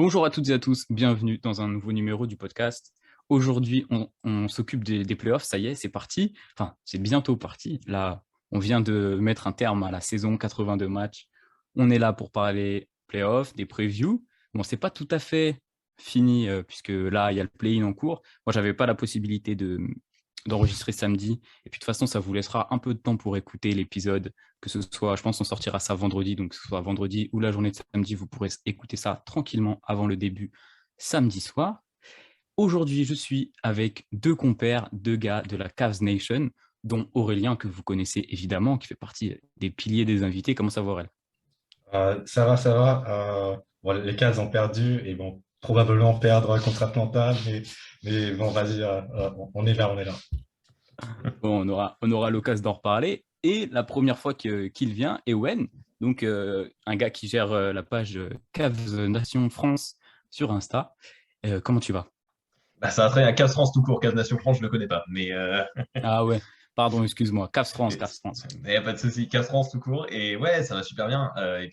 Bonjour à toutes et à tous, bienvenue dans un nouveau numéro du podcast. Aujourd'hui, on s'occupe des playoffs, ça y est, c'est parti. Enfin, c'est bientôt parti. Là, on vient de mettre un terme à la saison 82 matchs. On est là pour parler playoffs, des previews. Bon, c'est pas tout à fait fini puisque là, il y a le play-in en cours. Moi, j'avais pas la possibilité d'enregistrer samedi. Et puis de toute façon, ça vous laissera un peu de temps pour écouter l'épisode, que ce soit, je pense, on sortira ça vendredi, donc que ce soit vendredi ou la journée de samedi, vous pourrez écouter ça tranquillement avant le début samedi soir. Aujourd'hui, je suis avec deux compères, deux gars de la Cavs Nation, dont Aurélien, que vous connaissez évidemment, qui fait partie des piliers des invités. Comment ça va, Aurélien? Ça va, ça va. Bon, les Cavs ont perdu et vont probablement perdre contre Atlanta, mais bon, vas-y, on est là, on est là. Bon, on aura l'occasion d'en reparler. Et la première fois qu'il vient, Ewen, donc un gars qui gère la page Cavs Nation France sur Insta. Comment tu vas? Bah, ça va très bien. Cavs France tout court. Cavs Nation France, je le connais pas. Ah ouais, pardon, excuse-moi. Cavs France, Cavs France. Mais y a pas de souci. Cavs France tout court. Et ouais, ça va super bien. Je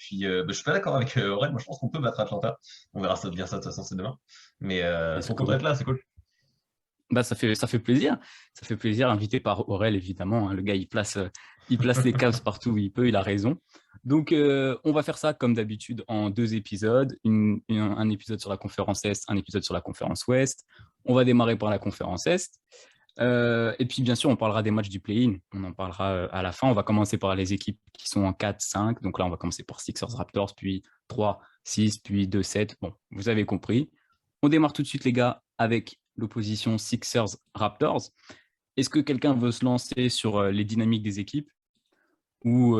suis pas d'accord avec Aurel. Moi, je pense qu'on peut battre Atlanta. On verra ça, bien ça, de toute façon, c'est demain. Let's Trop content go. d'être là, c'est cool. Bah, ça fait plaisir. Ça fait plaisir, invité par Aurel, évidemment, hein. Le gars, il place les Cavs partout où il peut, il a raison. Donc, on va faire ça comme d'habitude en deux épisodes. Un épisode sur la conférence Est, un épisode sur la conférence Ouest. On va démarrer par la conférence Est. Et puis, bien sûr, on parlera des matchs du play-in. On en parlera à la fin. On va commencer par les équipes qui sont en 4-5. Donc là, on va commencer par Sixers Raptors, puis 3-6, puis 2-7. Bon, vous avez compris. On démarre tout de suite, les gars, avec l'opposition Sixers Raptors. Est-ce que quelqu'un veut se lancer sur les dynamiques des équipes ou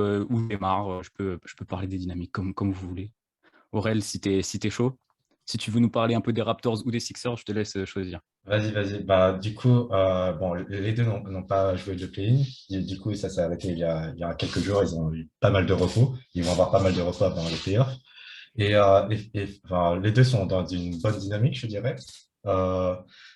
démarre je peux parler des dynamiques comme vous voulez. Aurel, si t'es chaud. Si tu veux nous parler un peu des Raptors ou des Sixers, je te laisse choisir. Vas-y, vas-y. Bah, du coup, bon, les deux n'ont pas joué de play-in. Du coup, ça s'est arrêté il y a quelques jours. Ils ont eu pas mal de repos. Ils vont avoir pas mal de repos avant les playoffs. Enfin, les deux sont dans une bonne dynamique, je dirais. Euh,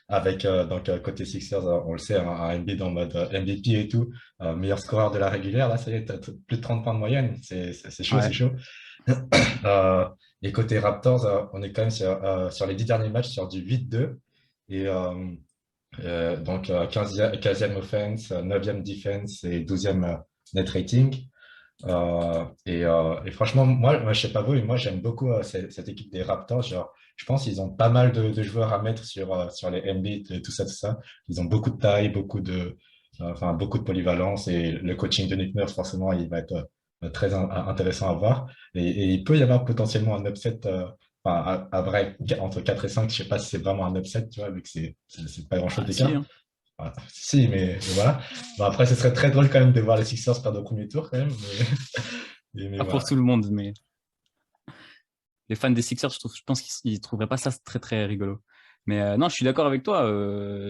avec donc côté Sixers, on le sait, un Embiid en mode MVP et tout, meilleur scoreur de la régulière. Là, ça y est, plus de 30 points de moyenne. C'est chaud, c'est Ouais. chaud. Euh, et côté Raptors, on est quand même sur les 10 derniers matchs sur du 8-2. Et donc 15e offense, 9e defense et 12e net rating. Et franchement, moi, je sais pas vous, mais moi, j'aime beaucoup cette équipe des Raptors. Genre, je pense qu'ils ont pas mal de joueurs à mettre sur les Embiid et tout ça, tout ça. Ils ont beaucoup de taille, enfin, beaucoup de polyvalence et le coaching de Nick Nurse, forcément, il va être très intéressant à voir. Et il peut y avoir potentiellement un upset, enfin, à vrai, entre 4 et 5. Je sais pas si c'est vraiment un upset, tu vois, vu que c'est pas grand-chose Ah si, d'écart. hein. Voilà. Si, mais voilà. Bon, après, ce serait très drôle quand même de voir les Sixers perdre au premier tour, quand même. Mais Pas pour voilà. tout le monde, mais les fans des Sixers, je pense qu'ils ne trouveraient pas ça très très rigolo. Mais non, je suis d'accord avec toi.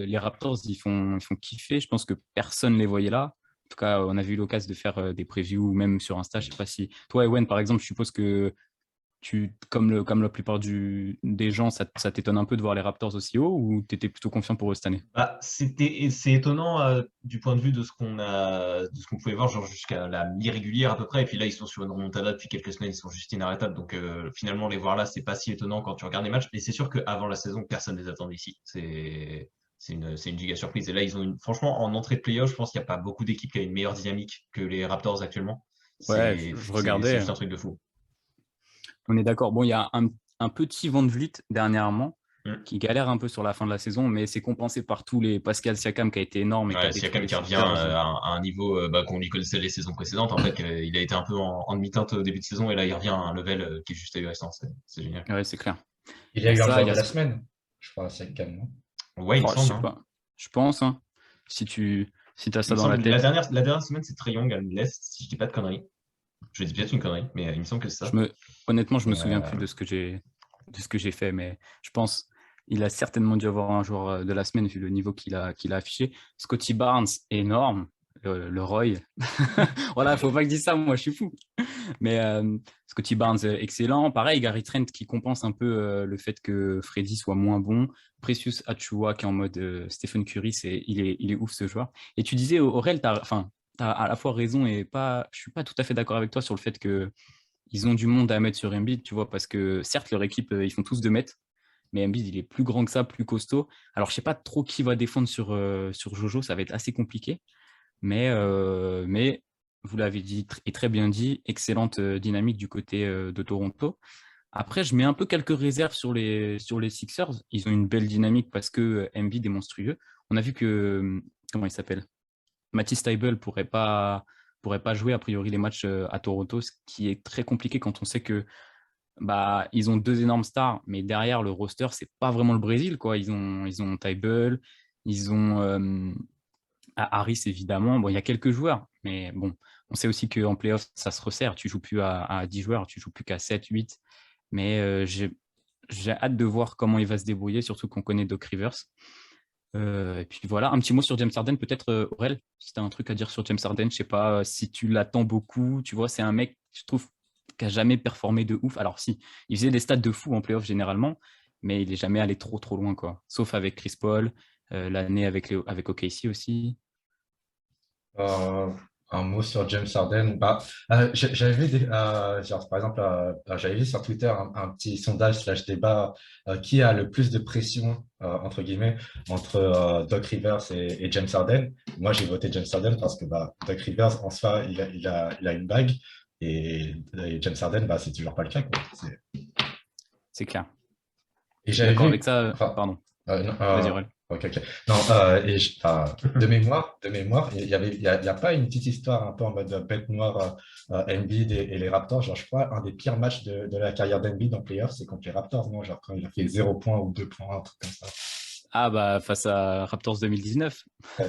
Les Raptors, ils font kiffer. Je pense que personne ne les voyait là. En tout cas, on a eu l'occasion de faire des previews, même sur Insta. Je sais pas si toi, Ewen, par exemple, je suppose que comme la plupart des gens, ça t'étonne un peu de voir les Raptors aussi haut ou tu étais plutôt confiant pour eux cette année? C'est étonnant du point de vue de ce qu'on pouvait voir genre jusqu'à la mi-régulière à peu près. Et puis là, ils sont sur une remontada depuis quelques semaines, ils sont juste inarrêtables. Finalement, les voir là, c'est pas si étonnant quand tu regardes les matchs. Mais c'est sûr qu'avant la saison, personne ne les attendait ici. C'est une giga surprise. Et là, franchement, en entrée de playoff, je pense qu'il n'y a pas beaucoup d'équipes qui a une meilleure dynamique que les Raptors actuellement. Ouais, je C'est regardais. juste un truc de fou. On est d'accord. Bon, il y a un petit Van Vliet dernièrement Hmm. qui galère un peu sur la fin de la saison, mais c'est compensé par tous les Pascal Siakam qui a été énorme et qui a Ouais, détruit Siakam les qui revient Sixers. à un niveau qu'on lui connaissait les saisons précédentes. En fait, il a été un peu en demi-teinte au début de saison et là, il revient à un level qui est juste ahurissant. C'est génial. Ouais, c'est clair. Il Il y y a a eu un ça, il joueur y de a la ce... semaine, je crois, c'est calme, non? Ouais, il me Oh, je semble, sais hein. pas. Je pense, hein, si tu as Il ça me dans la semble, tête. la dernière semaine, c'est Trae Young à l'Est, si je dis pas de conneries. Je dis peut-être une connerie, mais il me semble que c'est Je ça. me... Honnêtement, je me Mais, souviens plus de ce que j'ai fait, mais je pense il a certainement dû avoir un joueur de la semaine vu le niveau qu'il a affiché. Scotty Barnes, énorme. Le Roy. Voilà, faut pas que je dise ça, moi je suis fou. Mais Scotty Barnes, excellent. Pareil, Gary Trent qui compense un peu le fait que Freddy soit moins bon. Precious Achiuwa qui est en mode Stephen Curry, il est ouf ce joueur. Et tu disais, Aurel, t'as à la fois raison et pas, je suis pas tout à fait d'accord avec toi sur le fait que ils ont du monde à mettre sur Embiid, tu vois, parce que certes, leur équipe, ils font tous 2 mètres, mais Embiid, il est plus grand que ça, plus costaud. Alors, je ne sais pas trop qui va défendre sur Jojo, ça va être assez compliqué, mais vous l'avez dit et très bien dit, excellente dynamique du côté de Toronto. Après, je mets un peu quelques réserves sur les Sixers. Ils ont une belle dynamique parce que Embiid est monstrueux. On a vu que, comment il s'appelle? Matisse Thybulle pourrait pas jouer a priori les matchs à Toronto, ce qui est très compliqué quand on sait que bah, ils ont 2 énormes stars, mais derrière le roster, c'est pas vraiment le Brésil, quoi. Ils ont Thybulle, ils ont Harris évidemment. Bon, il y a quelques joueurs, mais bon, on sait aussi qu'en playoff, ça se resserre. Tu joues plus à 10 joueurs, tu joues plus qu'à 7, 8. Mais j'ai hâte de voir comment il va se débrouiller, surtout qu'on connaît Doc Rivers. Et puis voilà, un petit mot sur James Harden, peut-être Aurel, si tu as un truc à dire sur James Harden, je sais pas si tu l'attends beaucoup, tu vois, c'est un mec, je trouve, qui n'a jamais performé de ouf. Alors si, il faisait des stats de fou en playoff généralement, mais il n'est jamais allé trop trop loin, quoi. Sauf avec Chris Paul, l'année avec OKC aussi. Euh, un mot sur James Harden. J'avais vu, genre, par exemple, j'avais vu sur Twitter un petit sondage slash débat qui a le plus de pression, entre guillemets, entre Doc Rivers et James Harden. Moi, j'ai voté James Harden parce que Doc Rivers, en soi, il a une bague et James Harden, c'est toujours pas le cas, quoi. C'est clair. Et Je suis j'avais d'accord vu, avec ça. enfin, Pardon, non, vas-y, Aurel. ok, ok. Non, de mémoire, il y a pas une petite histoire un peu en mode bête noire Embiid et les Raptors. Genre, je crois, un des pires matchs de la carrière d'Embiid en playoff, c'est contre les Raptors, non? Genre, quand il a fait 0 points ou 2 points, un truc comme ça. Ah bah face à Raptors 2019, Ouais.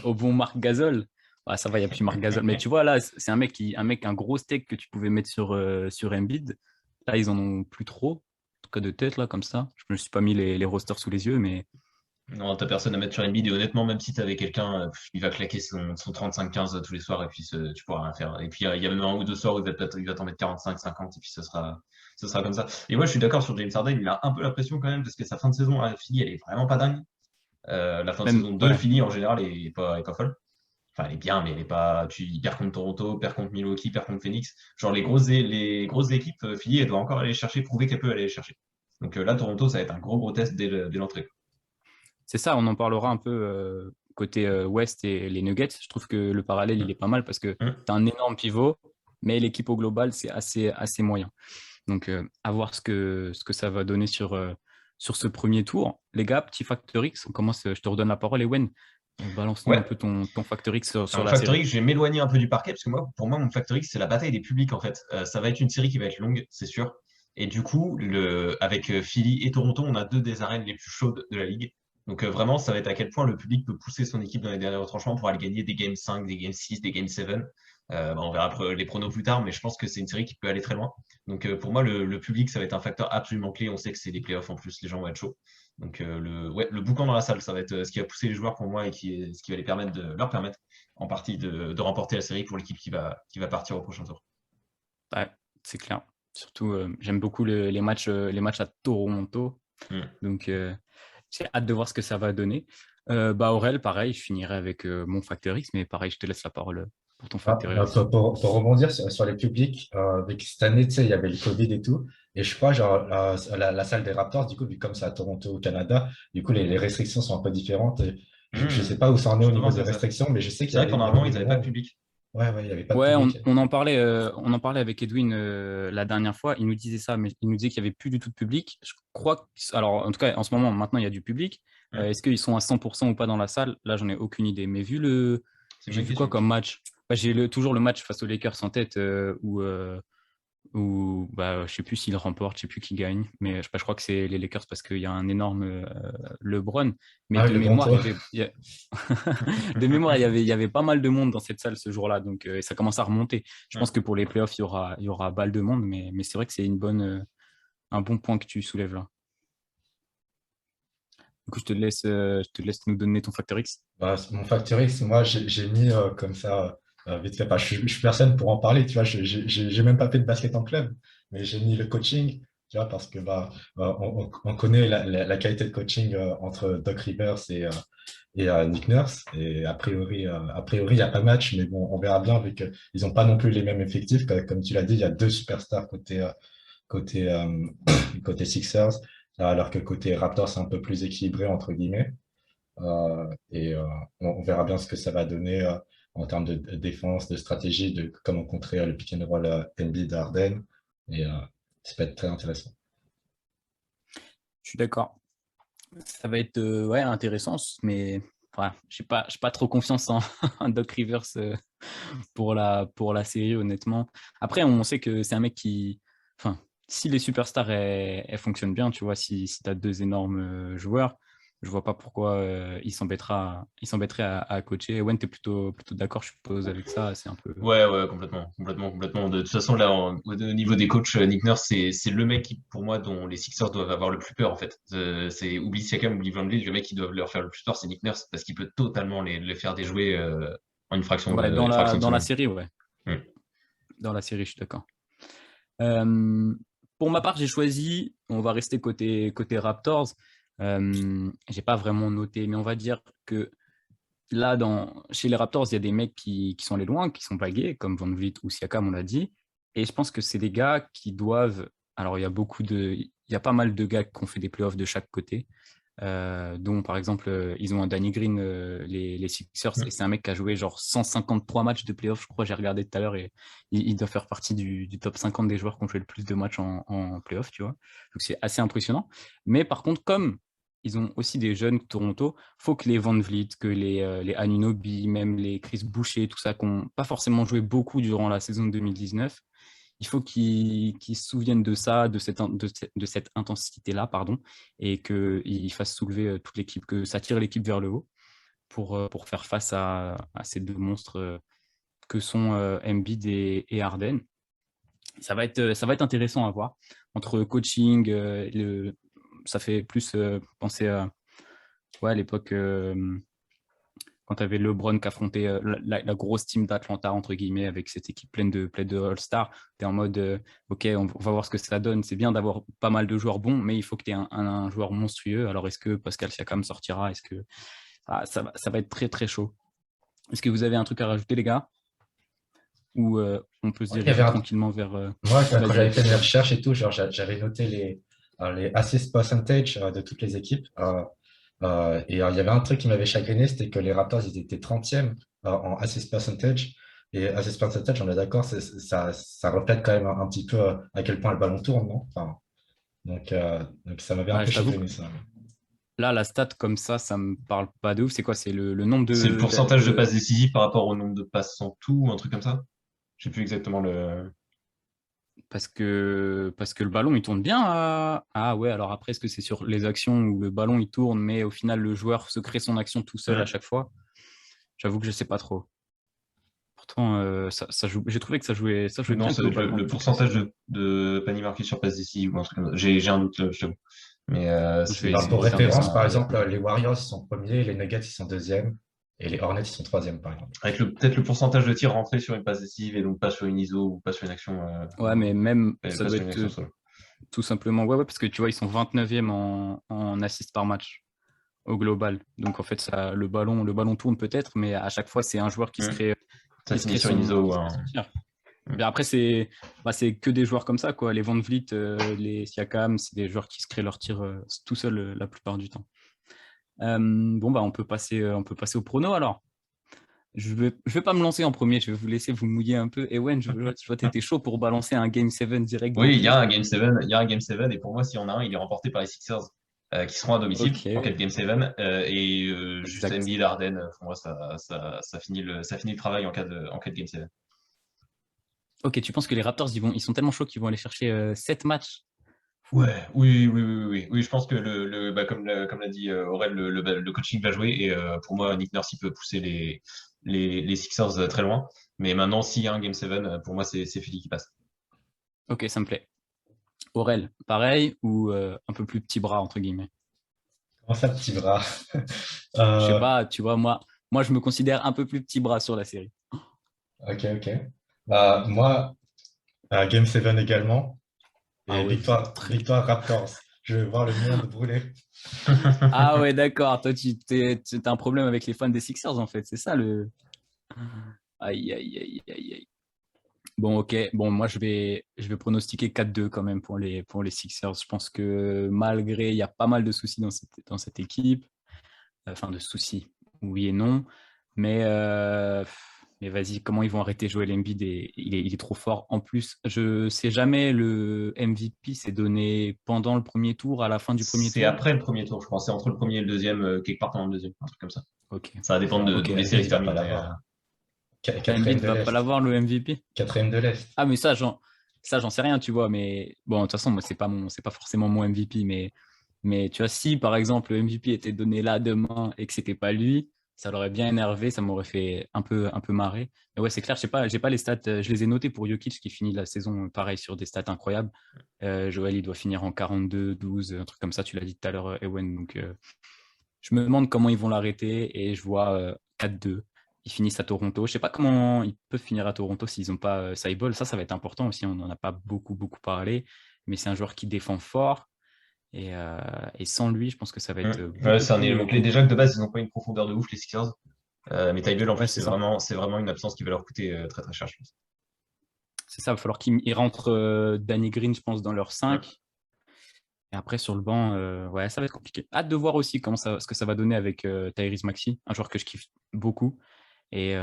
au bon Marc Gasol. Ah, ça va, il n'y a plus Marc Gasol. Mais tu vois, là, c'est un gros steak que tu pouvais mettre sur Embiid. Là, ils en ont plus trop. En tout cas, de tête, là, comme ça. Je me suis pas mis les rosters sous les yeux, mais Non, t'as personne à mettre sur Embiid et honnêtement, même si t'avais quelqu'un, il va claquer son 35-15 tous les soirs et puis tu pourras rien faire. Et puis il y a même un ou deux soirs où il va t'en mettre 45-50 et puis ce sera comme ça. Et moi, je suis d'accord sur James Harden, il a un peu la pression quand même parce que sa fin de saison à Philly, elle est vraiment pas dingue. La fin de même, saison de ouais, Philly en général est pas folle. Enfin, elle est bien, mais elle est pas. Il perd contre Toronto, perd contre Milwaukee, perd contre Phoenix. Genre les grosses équipes, Philly, elle doit encore aller chercher, prouver qu'elle peut aller les chercher. Donc là, Toronto, ça va être un gros test dès l'entrée. c'est ça, on en parlera un peu côté West et les Nuggets. Je trouve que le parallèle, il est pas mal parce que Hum. tu as un énorme pivot, mais l'équipe au global, c'est assez moyen. Donc, à voir ce que ça va donner sur ce premier tour. Les gars, petit Factor X, on commence, je te redonne la parole, Ewen. Balance-nous un Ouais. peu ton Factor X sur Alors, la Factor série. X, je vais m'éloigner un peu du parquet parce que pour moi, mon Factor X, c'est la bataille des publics en fait. Ça va être une série qui va être longue, c'est sûr. Et du coup, avec Philly et Toronto, on a deux des arènes les plus chaudes de la ligue. Donc vraiment, ça va être à quel point le public peut pousser son équipe dans les derniers retranchements pour aller gagner des Game 5, des Game 6, des Game 7. On verra les pronos plus tard, mais je pense que c'est une série qui peut aller très loin. Donc pour moi, le public, ça va être un facteur absolument clé. On sait que c'est des playoffs en plus, les gens vont être chauds. Donc le boucan dans la salle, ça va être ce qui va pousser les joueurs pour moi et ce qui va leur permettre en partie de remporter la série pour l'équipe qui va partir au prochain tour. Ouais, c'est clair. Surtout, j'aime beaucoup les matchs à Toronto. Mm. Donc, j'ai hâte de voir ce que ça va donner. Aurel, pareil, je finirai avec mon Factor X, mais pareil, je te laisse la parole pour ton Factor X. Pour rebondir sur les publics, avec cette année, tu sais, il y avait le Covid et tout. Et je crois, genre, la salle des Raptors, du coup, vu comme c'est à Toronto, au Canada, du coup, les restrictions sont un peu différentes. Et je ne sais pas où ça en est au niveau Justement, des c'est ça. restrictions, mais je sais C'est vrai qu'en il y avant, avait ils des n'avaient pas de moments où, public. ouais, ouais, il n'y avait pas de Ouais, public. on en parlait avec Edwin la dernière fois. Il nous disait ça, mais il nous disait qu'il n'y avait plus du tout de public. Je crois alors, en tout cas, en ce moment, maintenant, il y a du public. Mm. Est-ce qu'ils sont à 100% ou pas dans la salle? Là, j'en ai aucune idée. Mais C'est une j'ai bonne vu quoi question. comme match? J'ai toujours le match face aux Lakers en tête où je sais plus s'ils remportent, je sais plus qui gagne. Mais je crois que c'est les Lakers parce qu'il y a un énorme LeBron. Mais Ah oui, de le grand mémoire, tour. de mémoire, il y avait pas mal de monde dans cette salle ce jour-là, donc ça commence à remonter. Je pense Mm. que pour les playoffs, il y aura balle de monde, mais c'est vrai que c'est un bon point que tu soulèves là. Du coup, je te laisse nous donner ton facteur X. Mon Factor X, moi, j'ai mis comme ça, vite fait. Je suis personne pour en parler, tu vois. J'ai même pas fait de basket en club, mais j'ai mis le coaching. tu vois, parce que on connaît la qualité de coaching entre Doc Rivers et Nick Nurse. Et a priori, il n'y a pas match, mais bon, on verra bien, vu qu'ils n'ont pas non plus les mêmes effectifs. Comme tu l'as dit, il y a deux superstars côté, côté Sixers, alors que côté Raptors, c'est un peu plus équilibré, entre guillemets. On verra bien ce que ça va donner en termes de défense, de stratégie, de comment contrer le pick and roll Embiid Harden. Et ça peut être très intéressant. Je suis d'accord. Ça va être ouais, intéressant, mais voilà, je n'ai pas trop confiance en Doc Rivers pour la série, honnêtement. Après, on sait que c'est un mec qui... Enfin, si les superstars, elles fonctionnent bien, tu vois, si tu as deux énormes joueurs, je vois pas pourquoi il s'embêterait à coacher. Ewen, tu es plutôt d'accord, je suppose, avec ça. C'est un peu... Ouais, complètement. De toute façon, là, au niveau des coachs, Nick Nurse, c'est le mec pour moi, dont les Sixers doivent avoir le plus peur, en fait. Oublie Siakam, oublie Van Vliet, le mec qui doit leur faire le plus peur, c'est Nick Nurse, parce qu'il peut totalement les faire déjouer en une fraction Ouais, de dans la seconde. série, ouais. Mm. Dans la série, je suis d'accord. Pour ma part, j'ai choisi, on va rester côté Raptors. J'ai pas vraiment noté, mais on va dire que là, chez les Raptors, il y a des mecs qui sont allés loin, qui sont bagués, comme Van Vliet ou Siakam, on l'a dit. Et je pense que c'est des gars qui doivent. Alors, il y a pas mal de gars qui ont fait des playoffs de chaque côté. Dont par exemple ils ont un Danny Green, les Sixers, et c'est un mec qui a joué genre 153 matchs de playoffs, je crois, j'ai regardé tout à l'heure, et il doit faire partie du top 50 des joueurs qui ont joué le plus de matchs en playoffs, tu vois. Donc c'est assez impressionnant. Mais par contre, comme ils ont aussi des jeunes Toronto, faut que les Van Vliet, que les Anunoby, même les Chris Boucher, tout ça, qui n'ont pas forcément joué beaucoup durant la saison 2019, il faut qu'ils se souviennent de ça, de cette intensité-là, pardon, et qu'ils fassent soulever toute l'équipe, que ça tire l'équipe vers le haut pour faire face à ces deux monstres que sont Embiid et Harden. Ça va être intéressant à voir. Entre coaching, ça fait plus penser à l'époque... quand tu avais LeBron qui affrontait la grosse team d'Atlanta, entre guillemets, avec cette équipe pleine de All-Stars, tu es en mode, OK, on va voir ce que ça donne. C'est bien d'avoir pas mal de joueurs bons, mais il faut que tu aies un joueur monstrueux. Alors, est-ce que Pascal Siakam sortira? Est-ce que ça va être très, très chaud. Est-ce que vous avez un truc à rajouter, les gars? Ou on peut se diriger tranquillement vers... Moi, quand j'avais fait mes recherches et tout, genre, j'avais noté les assist percentage de toutes les équipes. Il y avait un truc qui m'avait chagriné, c'était que les Raptors, ils étaient 30e en assist percentage. Et assist percentage, on est d'accord, ça reflète quand même un petit peu à quel point le ballon tourne, non? Enfin, donc ça m'avait un peu chagriné, ça. Là, la stat comme ça me parle pas de ouf. C'est quoi? C'est le nombre de... C'est le pourcentage de passes décisives par rapport au nombre de passes en tout, un truc comme ça? Je sais plus exactement le... Parce que le ballon, il tourne bien. Ah ouais, alors après, est-ce que c'est sur les actions où le ballon, il tourne, mais au final, le joueur se crée son action tout seul à chaque fois? J'avoue que je sais pas trop. Pourtant, ça joue... j'ai trouvé que ça jouait non, bien. c'est le pourcentage de panier marqué sur passe décisive ou un truc comme ça. J'ai un doute, je t'avoue. Mais pour référence, par exemple, les Warriors, ils sont premiers, les Nuggets, ils sont deuxièmes, et les Hornets, ils sont troisième, par exemple. Avec peut-être le pourcentage de tirs rentrés sur une passe décisive et donc pas sur une ISO ou pas sur une action. Ouais, mais même, ça doit être tout simplement... Ouais, parce que tu vois, ils sont 29e en assist par match au global. Donc, en fait, le ballon tourne peut-être, mais à chaque fois, c'est un joueur qui se crée... Ça finit sur une ISO. Mais après, c'est que des joueurs comme ça, quoi. Les Van Vliet, les Siakam, c'est des joueurs qui se créent leur tir tout seuls la plupart du temps. On peut passer au prono alors. Je vais pas me lancer en premier, je vais vous laisser vous mouiller un peu. Ewen, je vois que tu étais chaud pour balancer un Game 7 direct. Oui, il y a un Game 7, et pour moi, s'il y en a un, il est remporté par les Sixers qui seront à domicile en 4 Game 7. Juste Embiid Harden, pour moi, ça finit le travail en 4 Game 7. Ok, tu penses que les Raptors, ils sont tellement chauds qu'ils vont aller chercher 7 matchs? Ouais, oui, je pense que comme l'a dit Aurel, le coaching va jouer, et pour moi, Nick Nurse, il peut pousser les Sixers très loin. Mais maintenant, s'il y a un Game 7, pour moi, c'est Philly qui passe. Ok, ça me plaît. Aurel, pareil ou un peu plus petit bras, entre guillemets? Comment ça, petit bras? Je sais pas, tu vois, moi, je me considère un peu plus petit bras sur la série. Ok. Moi, Game 7 également. Ah Et ouais, vous êtes victoire Raptors. Je veux voir le monde brûler. Ah ouais, d'accord. Toi, tu as un problème avec les fans des Sixers, en fait. C'est ça le. Aïe, aïe, aïe, aïe, aïe. Bon, ok. Bon, moi, je vais pronostiquer 4-2 quand même pour les Sixers. Je pense que malgré, il y a pas mal de soucis dans cette équipe. Enfin, de soucis, oui et non. Mais vas-y, comment ils vont arrêter Joel Embiid il est trop fort. En plus, je sais jamais, le MVP s'est donné pendant le premier tour, à la fin du premier C'est tour. après le premier tour, je pense. C'est entre le premier et le deuxième, quelque part pendant le deuxième, un truc comme ça. Ok. Ça va dépendre Non, d'où Ok. les séries Embiid se va pas terminent. l'avoir. Quatrième Embiid de va pas l'Est. l'avoir le MVP. Quatrième de l'Est. Ah, mais ça, j'en sais rien, tu vois. Mais bon, de toute façon, moi, c'est pas forcément mon MVP. Mais tu vois, si par exemple le MVP était donné là demain et que c'était pas lui, ça l'aurait bien énervé, ça m'aurait fait un peu marrer. Mais ouais, c'est clair, j'ai pas les stats, je les ai notés pour Jokic qui finit la saison pareil sur des stats incroyables. Joel, il doit finir en 42-12, un truc comme ça, tu l'as dit tout à l'heure, Ewen. Donc, je me demande comment ils vont l'arrêter et je vois 4-2. Ils finissent à Toronto. Je sais pas comment ils peuvent finir à Toronto s'ils n'ont pas Saibol. Ça va être important aussi. On n'en a pas beaucoup, beaucoup parlé. Mais c'est un joueur qui défend fort. Et sans lui, je pense que ça va être Ouais, beaucoup c'est un plus élément clé. Déjà que de compliqué. base, ils n'ont pas une profondeur de ouf, les Sixers. Mais Tybalt, en plus, Ouais, c'est ça. c'est vraiment une absence qui va leur coûter très très cher, je pense. C'est ça. Il va falloir qu'ils rentrent Danny Green, je pense, dans leur Ouais. 5. Et après, sur le banc, ouais, ça va être compliqué. Hâte de voir aussi ce que ça va donner avec Tyrese Maxey, un joueur que je kiffe beaucoup. Et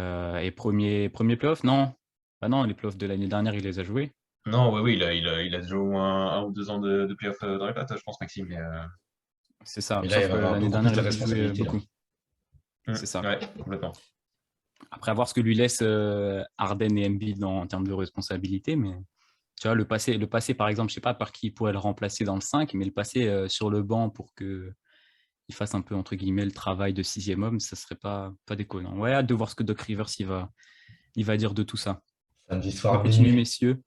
premier playoff, non. Bah non, les playoffs de l'année dernière, il les a joués. Non, oui, il a déjà eu un ou deux ans de playoff dans les pattes, je pense, Maxime. Mais, C'est ça. Et là, il Sauf va que avoir l'année beaucoup plus dernière, de il a pas joué responsabilités, là. beaucoup. C'est ça. ouais, complètement. Après, à voir ce que lui laisse Harden et Embiid en termes de responsabilité. Mais tu vois, le passé, par exemple, je sais pas par qui il pourrait le remplacer dans le 5, mais le passer sur le banc pour qu'il fasse un peu, entre guillemets, le travail de sixième homme, ça serait pas déconnant. Ouais, hâte de voir ce que Doc Rivers il va dire de tout ça. Samedi On soir, continue, minuit. messieurs.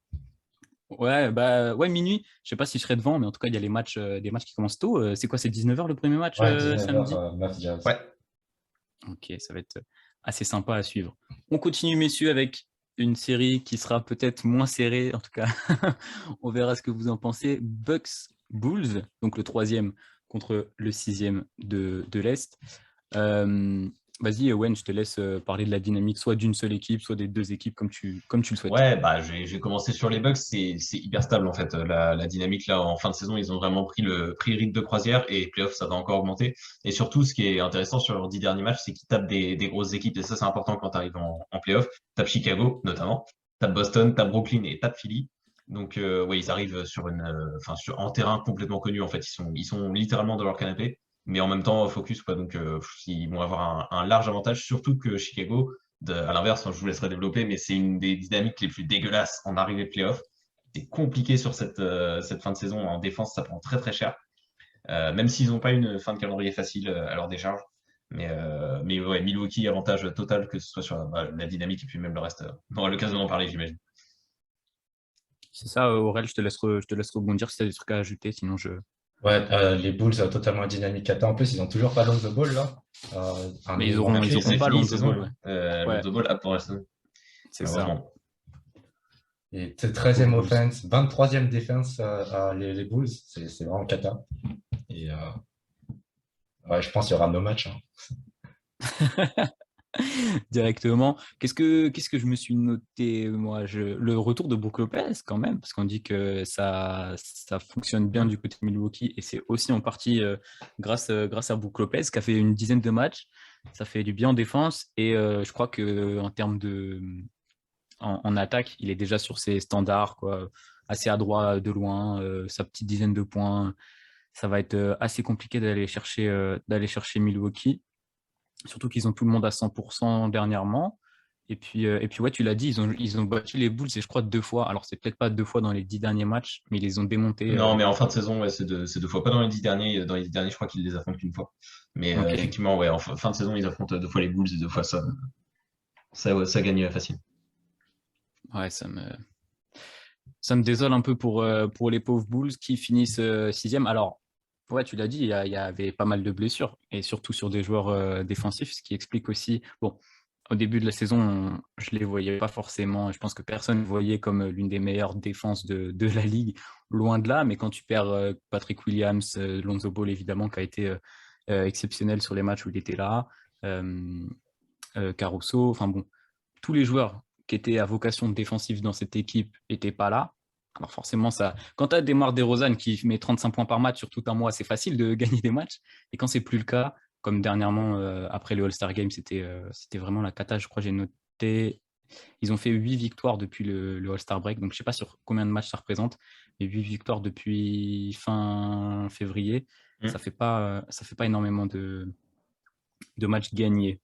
Ouais, bah ouais, minuit. Je sais pas si je serai devant, mais en tout cas, il y a des matchs qui commencent tôt. C'est quoi, c'est 19h le premier match Ouais, 19h, samedi? Mavs Jazz. Ouais. Ok, ça va être assez sympa à suivre. On continue, messieurs, avec une série qui sera peut-être moins serrée. En tout cas, on verra ce que vous en pensez. Bucks Bulls, donc le troisième contre le sixième de l'Est. Vas-y, Owen, je te laisse parler de la dynamique, soit d'une seule équipe, soit des deux équipes, comme tu le souhaites. Ouais, bah, j'ai commencé sur les Bucks, c'est hyper stable en fait. La dynamique là en fin de saison, ils ont vraiment pris le rythme de croisière et playoff, ça va encore augmenter. Et surtout, ce qui est intéressant sur leurs 10 derniers matchs, c'est qu'ils tapent des grosses équipes et ça, c'est important quand tu arrives en playoff. Tapent Chicago notamment, tapent Boston, tapent Brooklyn et tapent Philly. Donc, ouais, ils arrivent en terrain complètement connu en fait. Ils sont littéralement dans leur canapé, mais en même temps focus quoi. Donc, ils vont avoir un large avantage, surtout que Chicago à l'inverse, je vous laisserai développer, mais c'est une des dynamiques les plus dégueulasses en arrivée de playoff. C'est compliqué sur cette fin de saison. En défense, ça prend très très cher. Même s'ils n'ont pas une fin de calendrier facile à leur décharge. Mais ouais, Milwaukee, avantage total, que ce soit sur la dynamique et puis même le reste. On aura l'occasion d'en parler, j'imagine. C'est ça, Aurel, je te laisse rebondir si tu as des trucs à ajouter, sinon je. Ouais, les Bulls, totalement dynamique à temps. En plus, ils ont toujours pas Lonzo Ball, là. Un Mais ils élément auront, Ok, ils clé. auront c'est pas fini Lonzo saison. Ball, ouais. Ouais, Lonzo Ball a pour la saison, c'est ça. malheureusement. Et c'est Pauvre 13e Bulls. offense, 23e défense, les Bulls. C'est vraiment cata. Et ouais, je pense qu'il y aura no match, hein. Directement. Qu'est-ce que je me suis noté, moi? Le retour de Brook Lopez, quand même, parce qu'on dit que ça fonctionne bien du côté de Milwaukee, et c'est aussi en partie grâce à Brook Lopez, qui a fait une dizaine de matchs. Ça fait du bien en défense, et je crois qu'en termes en attaque, il est déjà sur ses standards, quoi, assez adroit de loin, sa petite dizaine de points. Ça va être assez compliqué d'aller chercher Milwaukee. Surtout qu'ils ont tout le monde à 100% dernièrement. Et puis ouais, tu l'as dit, ils ont battu les Bulls, et je crois 2 fois. Alors, c'est peut-être pas 2 fois dans les 10 derniers matchs, mais ils les ont démontés. Non, mais en fin de saison, ouais, c'est deux fois. Pas dans les 10 derniers. Dans les 10 derniers, je crois qu'ils les affrontent qu'une fois. Mais Ok. effectivement, ouais, en fin de saison, ils affrontent deux fois les Bulls et deux fois ça. Ça gagne facile. Ouais, ça me désole un peu pour les pauvres Bulls qui finissent sixième. Alors, ouais, tu l'as dit, il y avait pas mal de blessures, et surtout sur des joueurs défensifs, ce qui explique aussi. Bon, au début de la saison, je ne les voyais pas forcément. Je pense que personne ne voyait comme l'une des meilleures défenses de la ligue, loin de là. Mais quand tu perds Patrick Williams, Lonzo Ball, évidemment, qui a été exceptionnel sur les matchs où il était là, Caruso, enfin bon, tous les joueurs qui étaient à vocation défensive dans cette équipe n'étaient pas là. Alors forcément, ça, quand tu as DeMar DeRozan qui met 35 points par match sur tout un mois, c'est facile de gagner des matchs. Et quand c'est plus le cas, comme dernièrement, après le All-Star Game, c'était vraiment la cata. Je crois que j'ai noté. Ils ont fait 8 victoires depuis le All-Star Break. Donc, je ne sais pas sur combien de matchs ça représente. Mais 8 victoires depuis fin février, ça fait pas énormément de matchs gagnés.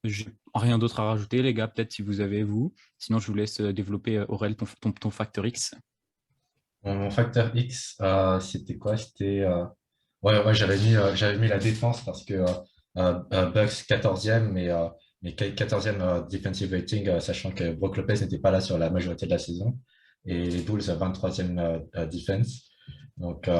J'ai rien d'autre à rajouter, les gars, peut-être si vous avez, vous. Sinon, je vous laisse développer, Aurel, ton facteur X. Mon facteur X, c'était quoi? Ouais, j'avais mis la défense parce que Bucks 14e, mais 14e defensive rating, sachant que Brook Lopez n'était pas là sur la majorité de la saison. Et les Bulls 23e defense. Donc,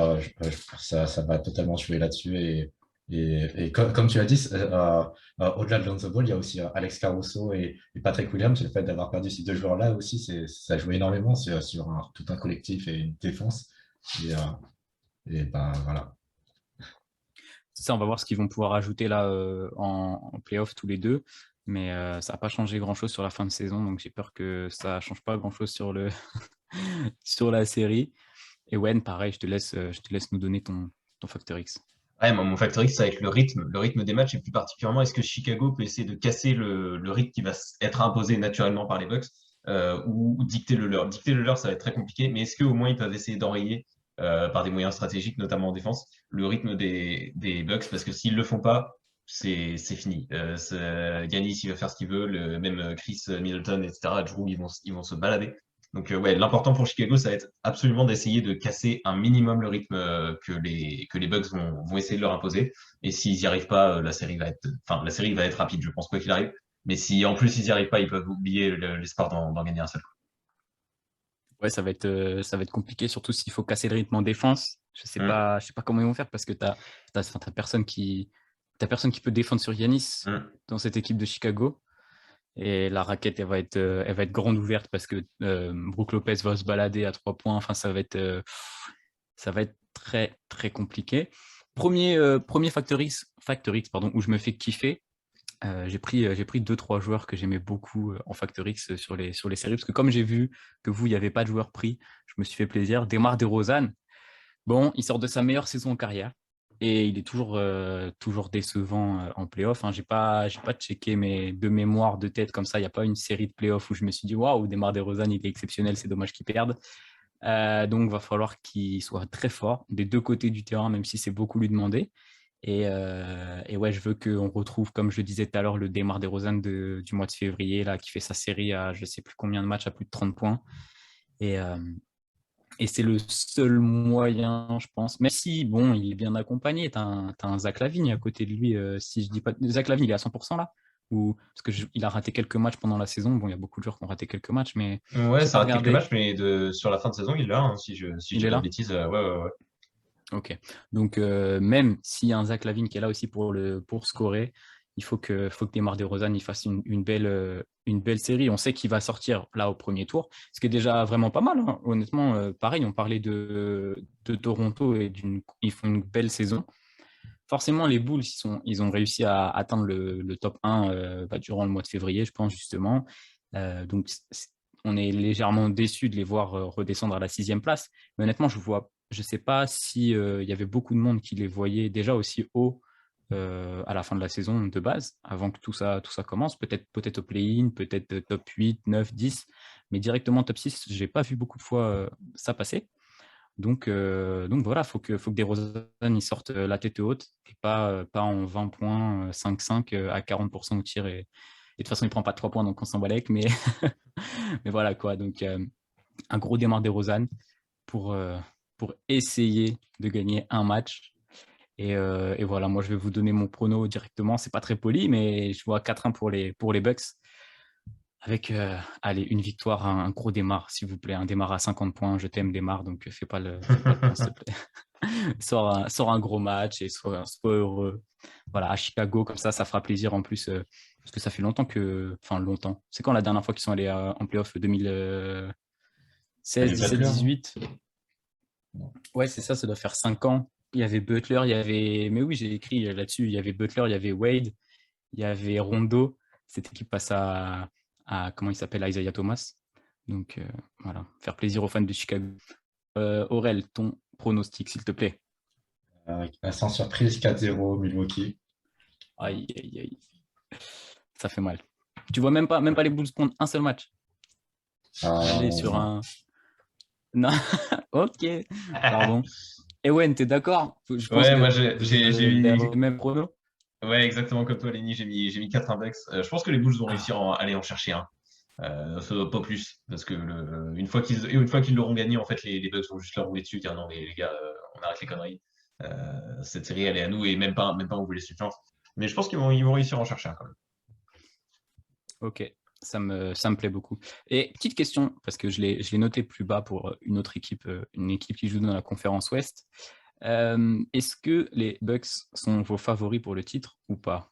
ça va totalement jouer là-dessus. Et comme tu as dit, au-delà de Lonzo Ball, il y a aussi Alex Caruso et Patrick Williams. Le fait d'avoir perdu ces deux joueurs-là aussi, ça joue énormément sur tout un collectif et une défense. Et ben voilà. Ça, on va voir ce qu'ils vont pouvoir ajouter là en playoff tous les deux. Mais ça n'a pas changé grand-chose sur la fin de saison. Donc, j'ai peur que ça ne change pas grand-chose sur, sur la série. Et Wen, pareil, je te laisse nous donner ton facteur X. Ouais, mon facteur X, ça va être le rythme des matchs, et plus particulièrement, est-ce que Chicago peut essayer de casser le rythme qui va être imposé naturellement par les Bucks, ou dicter le leur. Dicter le leur, ça va être très compliqué, mais est-ce qu'au moins ils peuvent essayer d'enrayer, par des moyens stratégiques, notamment en défense, le rythme des Bucks, parce que s'ils le font pas, c'est fini. Giannis, il va faire ce qu'il veut, même Chris Middleton, etc., Drew, ils vont se balader. Donc ouais, l'important pour Chicago, ça va être absolument d'essayer de casser un minimum le rythme que les Bucks vont essayer de leur imposer. Et s'ils n'y arrivent pas, la série va être rapide, je pense, quoi qu'il arrive. Mais si en plus ils n'y arrivent pas, ils peuvent oublier l'espoir d'en gagner un seul. Ouais, ça va être compliqué, surtout s'il faut casser le rythme en défense. Je sais pas comment ils vont faire parce que t'as personne qui peut défendre sur Giannis dans cette équipe de Chicago. Et la raquette, elle va être grande ouverte parce que Brook Lopez va se balader à 3 points. Enfin, ça va être très, très compliqué. Premier facteur X, pardon, où je me fais kiffer. J'ai pris 2-3 joueurs que j'aimais beaucoup en facteur X sur les séries. Parce que comme j'ai vu que vous, il n'y avait pas de joueurs pris, je me suis fait plaisir. DeMar DeRozan, bon, il sort de sa meilleure saison en carrière. Et il est toujours décevant en playoff. J'ai pas checké mes de mémoire de tête comme ça. Il n'y a pas une série de playoffs où je me suis dit waouh, DeMar DeRozan, il est exceptionnel, c'est dommage qu'il perde. Donc, il va falloir qu'il soit très fort des deux côtés du terrain, même si c'est beaucoup lui demander. Et ouais, je veux qu'on retrouve, comme je le disais tout à l'heure, le DeMar DeRozan du mois de février, là, qui fait sa série à je ne sais plus combien de matchs, à plus de 30 points. Et c'est le seul moyen, je pense. Même si, bon, il est bien accompagné. Tu as un Zach LaVine à côté de lui. Si je dis pas... Zach LaVine, il est à 100% là parce qu'il a raté quelques matchs pendant la saison. Bon, il y a beaucoup de joueurs qui ont raté quelques matchs, mais Ouais, j'ai ça pas rate quelques regardé. matchs, mais sur la fin de saison, il l'a, si je Il dis est pas de là? bêtises. Ouais. Ok. Donc, même s'il y a un Zach LaVine qui est là aussi pour scorer, il faut que DeMar DeRozan il fasse une belle série. On sait qu'il va sortir là au premier tour, ce qui est déjà vraiment pas mal, hein. Honnêtement, pareil, on parlait de Toronto et ils font une belle saison. Forcément, les Bulls, ils ont réussi à atteindre le top 1 durant le mois de février, je pense, justement. Donc, on est légèrement déçus de les voir redescendre à la 6e place. Mais honnêtement, je ne sais pas s'il y avait beaucoup de monde qui les voyait déjà aussi haut à la fin de la saison de base, avant que tout ça commence. Peut-être au play-in, peut-être top 8, 9, 10. Mais directement top 6, je n'ai pas vu beaucoup de fois ça passer. Donc voilà, faut que DeRozan il sorte la tête haute et pas en 20 points, 5-5 à 40% au tir. Et de toute façon, il ne prend pas de 3 points, donc on s'en bat avec. Mais, mais voilà quoi. Donc un gros DeMar DeRozan pour essayer de gagner un match. Et voilà, moi je vais vous donner mon prono directement. C'est pas très poli, mais je vois 4-1 pour les Bucks. avec allez, une victoire, un gros démarre, s'il vous plaît. Un démarre à 50 points. Je t'aime, démarre, donc fais pas le point, s'il te plaît. Sors un gros match et sois heureux. Voilà, à Chicago, comme ça fera plaisir en plus. Parce que ça fait longtemps que. Enfin, longtemps. C'est quand la dernière fois qu'ils sont allés en playoff 2016, Les 17, Butler, non? 18? Ouais, c'est ça doit faire 5 ans. Il y avait Butler, il y avait. Mais oui, j'ai écrit là-dessus. Il y avait Butler, il y avait Wade, il y avait Rondo. Cette équipe passe à comment il s'appelle, Isaiah Thomas. Donc voilà, faire plaisir aux fans de Chicago. Aurel, ton pronostic, s'il te plaît. Sans surprise, 4-0 Milwaukee. Aïe, aïe, aïe. Ça fait mal. Tu vois même pas les Bulls prendre un seul match. Aller sur Non. un. Non, ok, pardon. Ewen, t'es d'accord? Je pense Ouais, que moi j'ai vers mis. le même prono. Ouais, exactement comme toi, Lenny, j'ai mis 4 index. Je pense que les Bulls vont réussir à aller en chercher un. Pas plus. Parce que une fois qu'ils l'auront gagné, en fait, les Bucks vont juste leur rouler dessus, dire non, les gars, on arrête les conneries. Cette série, elle est à nous et même pas on vous laisse une chance. Mais je pense ils vont réussir à en chercher un quand même. Ok, ça me plaît beaucoup. Et petite question, parce que je l'ai noté plus bas pour une autre équipe, une équipe qui joue dans la conférence Ouest. Est-ce que les Bucks sont vos favoris pour le titre ou pas,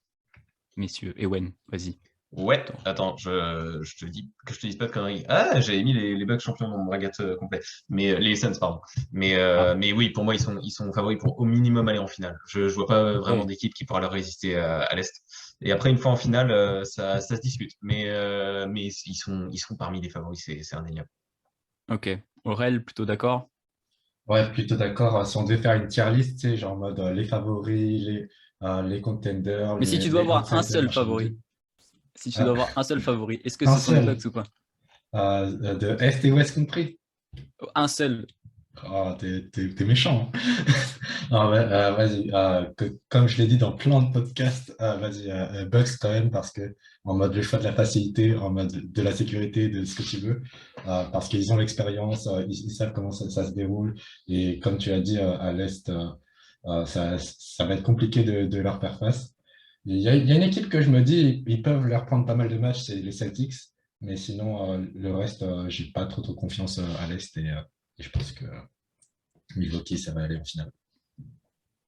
messieurs? Ewen, vas-y. Ouais, attends, je te dis que je te dise pas de conneries. Ah, j'avais mis les Bucks champions dans mon bracket complet. Mais les Suns, pardon. Ah, Mais oui, pour moi, ils sont favoris pour au minimum aller en finale. Je vois pas vraiment ok. d'équipe qui pourra leur résister à l'Est. Et après, une fois en finale, ça se discute. Mais ils sont parmi les favoris, c'est indéniable. Ok. Aurel, plutôt d'accord? Ouais, plutôt d'accord. Si on devait faire une tier list, tu sais, genre en mode les favoris, les contenders, Mais si tu dois les avoir un outsiders, seul machin bidule. favori, si tu Euh, dois avoir un seul favori, est-ce que un ce sont les seul, Bucks ou pas? de Est et Ouest compris. Un seul. Oh, t'es méchant, hein. Ah ouais, vas-y, comme je l'ai dit dans plein de podcasts, vas-y, Bucks quand même, parce que en mode le choix de la facilité, en mode de la sécurité, de ce que tu veux, parce qu'ils ont l'expérience, ils savent comment ça se déroule, et comme tu as dit, à l'Est, ça va être compliqué de leur faire face. Il y a une équipe que je me dis, ils peuvent leur prendre pas mal de matchs, c'est les Celtics, mais sinon, le reste, j'ai pas trop confiance à l'Est, et je pense que Milwaukee, ça va aller en finale.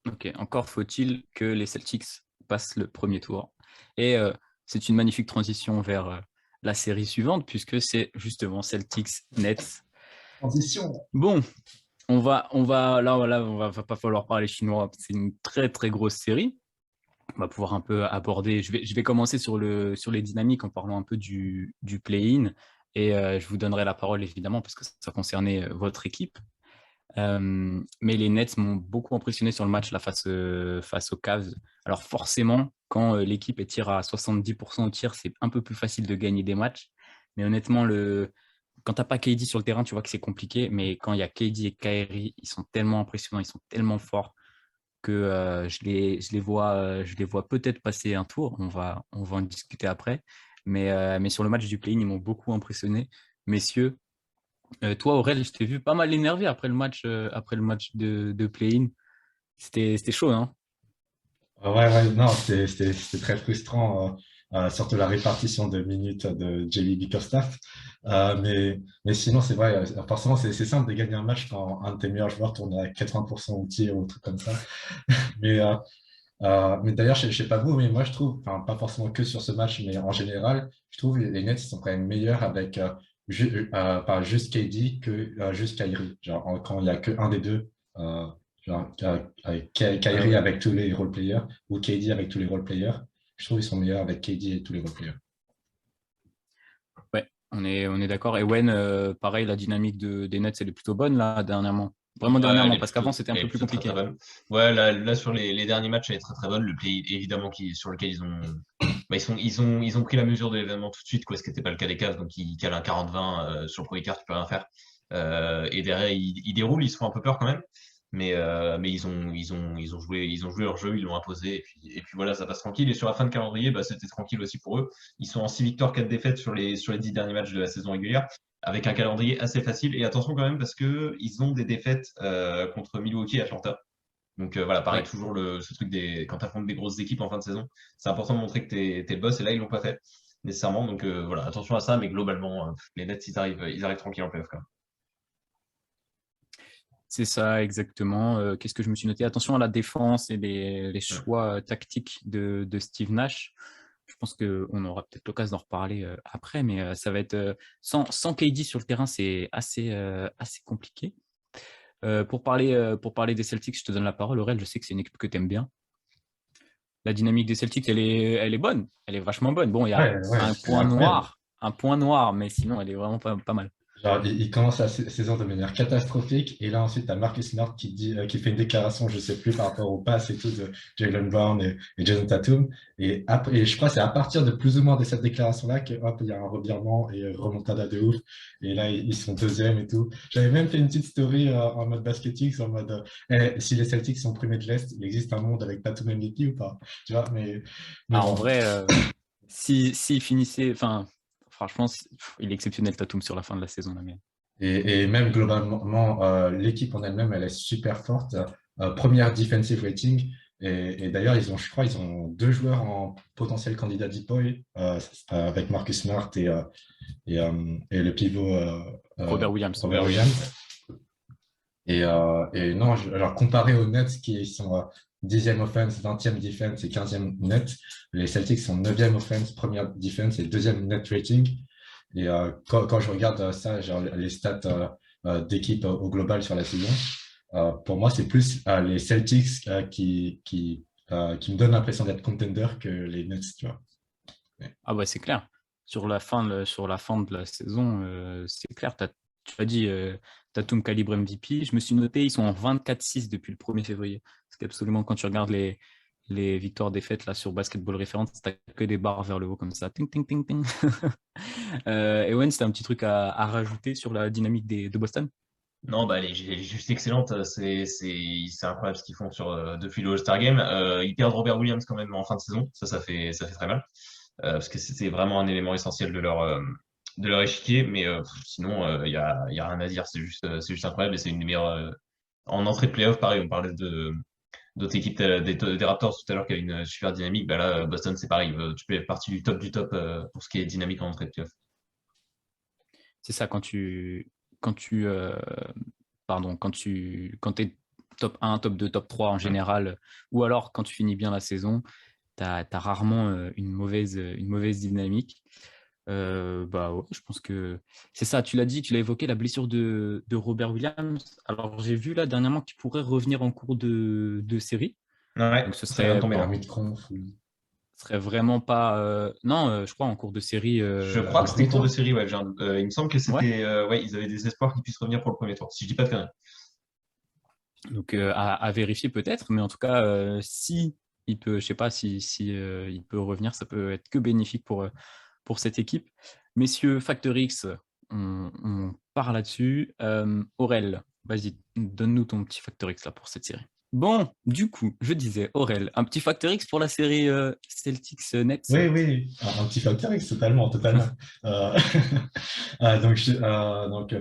Ok, encore faut-il que les Celtics passent le premier tour. Et c'est une magnifique transition vers la série suivante, puisque c'est justement Celtics-Nets. Transition. Bon, va pas falloir parler chinois. C'est une très très grosse série. On va pouvoir un peu aborder. Je vais commencer sur les dynamiques en parlant un peu du play-in. Et je vous donnerai la parole évidemment parce que ça concernait votre équipe. Mais les Nets m'ont beaucoup impressionné sur le match là, face aux Cavs. Alors forcément, quand l'équipe tire à 70% au tir, c'est un peu plus facile de gagner des matchs. Mais honnêtement, quand tu n'as pas KD sur le terrain, tu vois que c'est compliqué. Mais quand il y a KD et Kyrie, ils sont tellement impressionnants, ils sont tellement forts que je les vois peut-être passer un tour. On va en discuter après. Mais sur le match du play-in, ils m'ont beaucoup impressionné. Messieurs, toi, Aurel, je t'ai vu pas mal énervé après le match de play-in. C'était chaud, hein? Ouais, non, c'était très frustrant, surtout la répartition de minutes de Jamie Bickerstaff. Mais sinon, c'est vrai, forcément, c'est simple de gagner un match quand un de tes meilleurs joueurs tourne à 80% au tir ou un truc comme ça. Mais, mais d'ailleurs, je sais pas vous, mais moi, je trouve, enfin, pas forcément que sur ce match, mais en général, je trouve les Nets ils sont quand même meilleurs avec pas juste KD que juste Kyrie. Genre, quand il y a que un des deux. Genre, avec Ah Kyrie ouais. avec tous les role-players ou KD avec tous les role-players. Je trouve qu'ils sont meilleurs avec KD et tous les role-players. Ouais, on est d'accord. Et Wen, pareil, la dynamique des Nets, elle est plutôt bonne là, dernièrement. Vraiment Ouais, dernièrement, parce qu'avant, c'était un elle peu est plus plutôt très très compliqué. bonne. Ouais, là sur les derniers matchs, elle est très très bonne. Le play, évidemment, sur lequel ils ont pris la mesure de l'événement tout de suite, quoi, ce qui n'était pas le cas des Cavs, donc ils calent un 40-20 sur le premier quart, tu peux rien faire. Et derrière, ils déroulent, ils se font un peu peur quand même. Mais ils ont joué leur jeu, ils l'ont imposé, et puis voilà, ça passe tranquille. Et sur la fin de calendrier, bah, c'était tranquille aussi pour eux. Ils sont en 6 victoires, 4 défaites sur les 10 derniers matchs de la saison régulière, avec un calendrier assez facile. Et attention quand même, parce que ils ont des défaites contre Milwaukee et Atlanta. Donc voilà, pareil, Ouais. toujours ce truc quand tu affrontes des grosses équipes en fin de saison, c'est important de montrer que tu es le boss, et là, ils l'ont pas fait. nécessairement. Donc voilà, attention à ça, mais globalement, les Nets, ils arrivent tranquilles en playoff quand même. C'est ça, exactement. Qu'est-ce que je me suis noté? Attention à la défense et les choix tactiques de Steve Nash. Je pense qu'on aura peut-être l'occasion d'en reparler après, mais ça va être sans KD sur le terrain, c'est assez compliqué. Pour parler des Celtics, je te donne la parole. Aurel, je sais que c'est une équipe que tu aimes bien. La dynamique des Celtics, elle est bonne. Elle est vachement bonne. Bon, il y a un point noir, mais sinon, elle est vraiment pas mal. Genre, il commence la saison de manière catastrophique, et là ensuite, tu as Marcus Smart qui fait une déclaration, je ne sais plus, par rapport au pass et tout de Jaylen Brown et Jason Tatum. Et je crois que c'est à partir de plus ou moins de cette déclaration-là que hop, il y a un revirement et remontada de ouf. Et là, ils sont deuxième et tout. J'avais même fait une petite story en mode basketix, en mode si les Celtics sont premiers de l'Est, il existe un monde avec Tatum MVP ou pas? Tu vois, mais bon. En vrai, s'il finissait, enfin, franchement, il est exceptionnel Tatum sur la fin de la saison. Là, mais... Et même globalement, l'équipe en elle-même, elle est super forte. Première defensive rating. Et d'ailleurs, je crois ils ont 2 joueurs en potentiel candidat DPOY avec Marcus Smart et le pivot Robert Williams. Et non, alors comparé aux Nets qui sont 10e offense, 20e defense et 15e net, les Celtics sont 9e offense, première defense et 2e net rating. Et quand je regarde ça, genre les stats d'équipe au global sur la saison, pour moi, c'est plus les Celtics qui me donnent l'impression d'être contender que les Nets, tu vois. Ouais. Ah ouais, c'est clair. Sur la fin de la saison, c'est clair. Tu as dit Tatum calibre MVP. Je me suis noté, ils sont en 24-6 depuis le 1er février. Parce qu'absolument, quand tu regardes les victoires-défaites là sur Basketball Reference, tu n'as que des barres vers le haut comme ça. Ting, ting, ting, ting. Ewen, c'était un petit truc à rajouter sur la dynamique de Boston? Non, bah, elle est juste excellente. C'est incroyable ce qu'ils font depuis le All-Star Game. Ils perdent Robert Williams quand même en fin de saison. Ça fait très mal. Parce que c'était vraiment un élément essentiel de leur échiquier. Mais sinon, il y a rien à dire. C'est juste incroyable et c'est une des meilleures. En entrée de playoff, pareil, on parlait d'autres équipes des Raptors tout à l'heure qui a une super dynamique. Bah là, Boston, c'est pareil. Tu peux être partie du top pour ce qui est dynamique en entrée de playoff. C'est ça, quand tu es top 1, top 2, top 3 en général, ou alors quand tu finis bien la saison, tu as rarement une mauvaise dynamique. Bah ouais, je pense que c'est ça, tu l'as dit, tu l'as évoqué, la blessure de Robert Williams. Alors j'ai vu là dernièrement qu'il pourrait revenir en cours de série. Ouais, donc ce ça vient de tomber là. serait vraiment pas non, je crois en cours de série. Je crois que c'était cours de série, ouais. Il me semble que c'était ils avaient des espoirs qu'ils puissent revenir pour le premier tour, si je dis pas de conneries. Donc à vérifier peut-être, mais en tout cas, si il peut, je sais pas si il peut revenir, ça peut être que bénéfique pour cette équipe. Messieurs, Factor X, on part là-dessus. Aurel, vas-y, donne-nous ton petit Factor X là pour cette série. Bon, du coup, je disais, Aurel, un petit Factor X pour la série Celtics Nets. Oui, un petit Factor X, totalement. Donc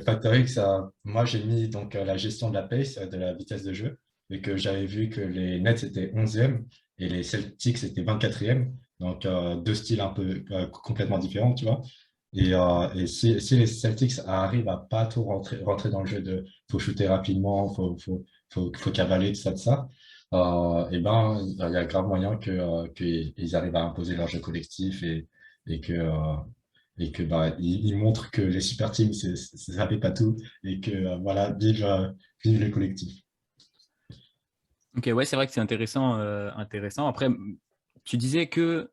Factor X, moi j'ai mis donc la gestion de la pace, de la vitesse de jeu, et que j'avais vu que les Nets étaient 11e et les Celtics étaient 24e, donc 2 styles un peu complètement différents, tu vois. Et si les Celtics arrivent à pas trop rentrer dans le jeu de faut shooter rapidement, faut cavaler, tout ça, et ben il y a grave moyen qu'ils arrivent à imposer leur jeu collectif et que bah, ils montrent que les super teams, ça fait pas tout et que voilà, vive le collectif. Ok, ouais, c'est vrai que c'est intéressant. Après, tu disais que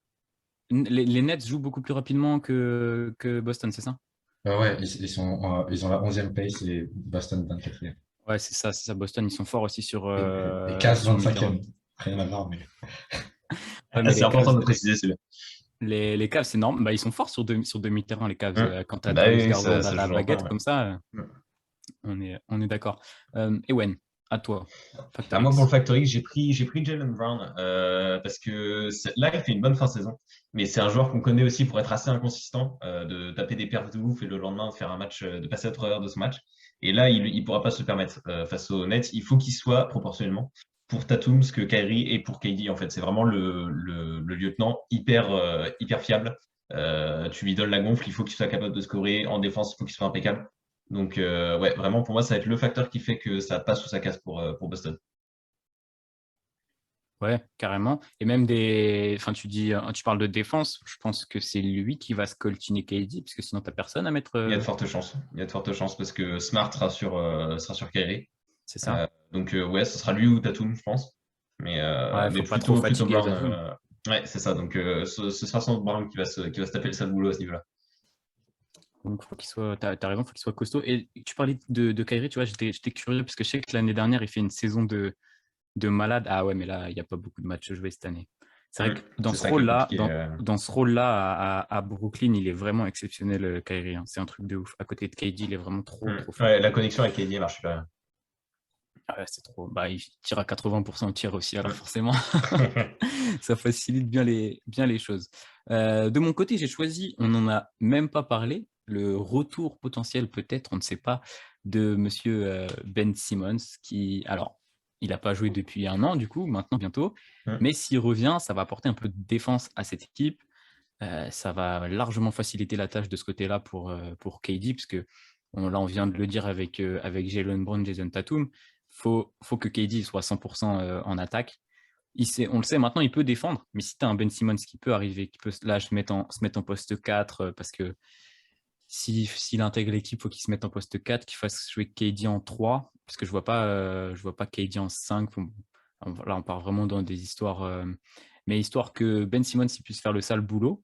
les Nets jouent beaucoup plus rapidement que Boston, c'est ça? Ouais, ils ont la 11e pace et Boston 24e. Ouais, c'est ça. Boston, ils sont forts aussi sur. Et Cavs 25e. Rien à voir, mais. Ouais, c'est important de préciser, c'est bien. Les Cavs, c'est énorme. Bah, ils sont forts sur demi-terrain, les Cavs. Quand tu as Darius Garland à la joue baguette encore, comme ça, on est d'accord. Ewen, à toi. Moi, pour le Factor X, j'ai pris Jaylen Brown parce que là, il fait une bonne fin de saison. Mais c'est un joueur qu'on connaît aussi pour être assez inconsistant, de taper des perfs de ouf et le lendemain de faire un match, de passer à travers de ce match. Et là, il ne pourra pas se le permettre face aux Nets. Il faut qu'il soit proportionnellement pour Tatum ce que Kyrie et pour KD. En fait, c'est vraiment le lieutenant hyper fiable. Tu lui donnes la gonfle, il faut qu'il soit capable de scorer. En défense, il faut qu'il soit impeccable. Donc, ouais, vraiment, pour moi, ça va être le facteur qui fait que ça passe ou ça casse pour Boston. Ouais, carrément. Et même enfin, tu parles de défense. Je pense que c'est lui qui va scoltiner KD, parce que sinon, tu n'as personne à mettre. Il y a de fortes chances. Il y a de fortes chances parce que Smart sera sur Kyrie. C'est ça. Donc, ouais, ce sera lui ou Tatum, je pense. Mais, Ouais, mais faut pas trop plutôt fatiguer Brown. Tatum. Ouais, c'est ça. Donc, ce sera sans doute Brown qui va se taper le sale boulot à ce niveau-là. Donc, faut qu'il soit. T'as raison, faut qu'il soit costaud. Et tu parlais de Kyrie, tu vois, j'étais curieux parce que je sais que l'année dernière, il fait une saison de malade. Ah ouais, mais là, il n'y a pas beaucoup de matchs joués cette année. C'est vrai que dans C'est ce ça qui est rôle-là, compliqué. dans ce rôle-là à Brooklyn, il est vraiment exceptionnel, Kyrie, hein. C'est un truc de ouf. À côté de KD, il est vraiment trop fort. Ouais, la connexion avec KD marche super Ah ouais, c'est trop. Bah, il tire à 80% au tir aussi, alors bien. forcément, ça facilite bien les choses. De mon côté, j'ai choisi, on n'en a même pas parlé, le retour potentiel peut-être, on ne sait pas, de monsieur Ben Simmons, qui, alors, il n'a pas joué depuis 1 an, du coup, maintenant, bientôt, mais s'il revient, ça va apporter un peu de défense à cette équipe. Ça va largement faciliter la tâche de ce côté-là pour KD, puisque là, on vient de le dire avec Jalen Brown, Jason Tatum. Faut que KD soit 100% en attaque. On le sait maintenant, il peut défendre, mais si tu as un Ben Simmons qui peut arriver, qui peut là, se mettre en poste 4, parce que s'il intègre l'équipe, il faut qu'il se mette en poste 4, qu'il fasse jouer KD en 3, parce que je vois pas KD en 5. Là, on part vraiment dans des histoires, mais histoire que Ben Simmons il puisse faire le sale boulot.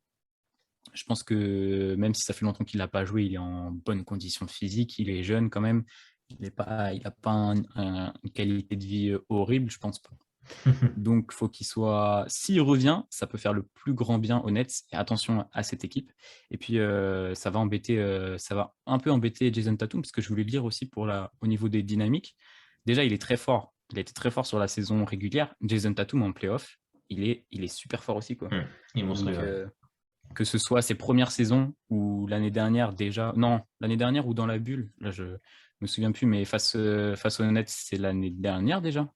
Je pense que même si ça fait longtemps qu'il n'a pas joué, il est en bonne condition physique, il est jeune quand même. Il n'a pas une qualité de vie horrible, je pense pas. Donc, faut qu'il soit. S'il revient, ça peut faire le plus grand bien aux Nets. Et attention à cette équipe. Et puis, ça va un peu embêter Jason Tatum, parce que je voulais le dire aussi au niveau des dynamiques. Déjà, il est très fort. Il a été très fort sur la saison régulière. Jason Tatum en playoff, il est super fort aussi, quoi. Il est monstrueux. Donc, que ce soit ses premières saisons ou l'année dernière déjà. Non, l'année dernière ou dans la bulle. Là, je me souviens plus, mais face aux Nets, c'est l'année dernière déjà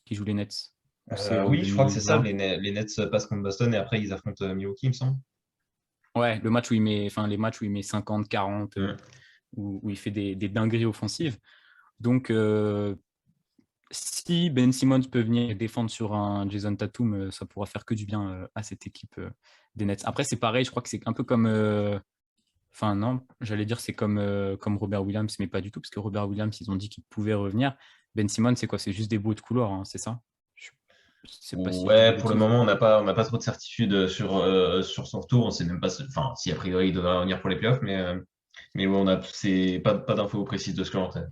qui joue les Nets. Ou c'est en Oui, je crois que c'est ça. 2020. Les Nets passent contre Boston et après ils affrontent Milwaukee, il me semble. Ouais, les matchs où il met 50, 40, où il fait des dingueries offensives. Donc, si Ben Simmons peut venir défendre sur un Jason Tatum, ça pourra faire que du bien à cette équipe des Nets. Après, c'est pareil, je crois que c'est un peu comme. Enfin, non, j'allais dire c'est comme Robert Williams, mais pas du tout, parce que Robert Williams, ils ont dit qu'il pouvait revenir. Ben Simmons, c'est quoi? C'est juste des bouts de couloir, hein, c'est ça? Je sais pas si je dis de Ouais, pour le bêtises. moment, on n'a pas trop de certitude sur son retour. On sait même pas, enfin, si a priori il devrait revenir pour les playoffs, mais ouais, c'est pas d'infos précises de ce que l'on sait.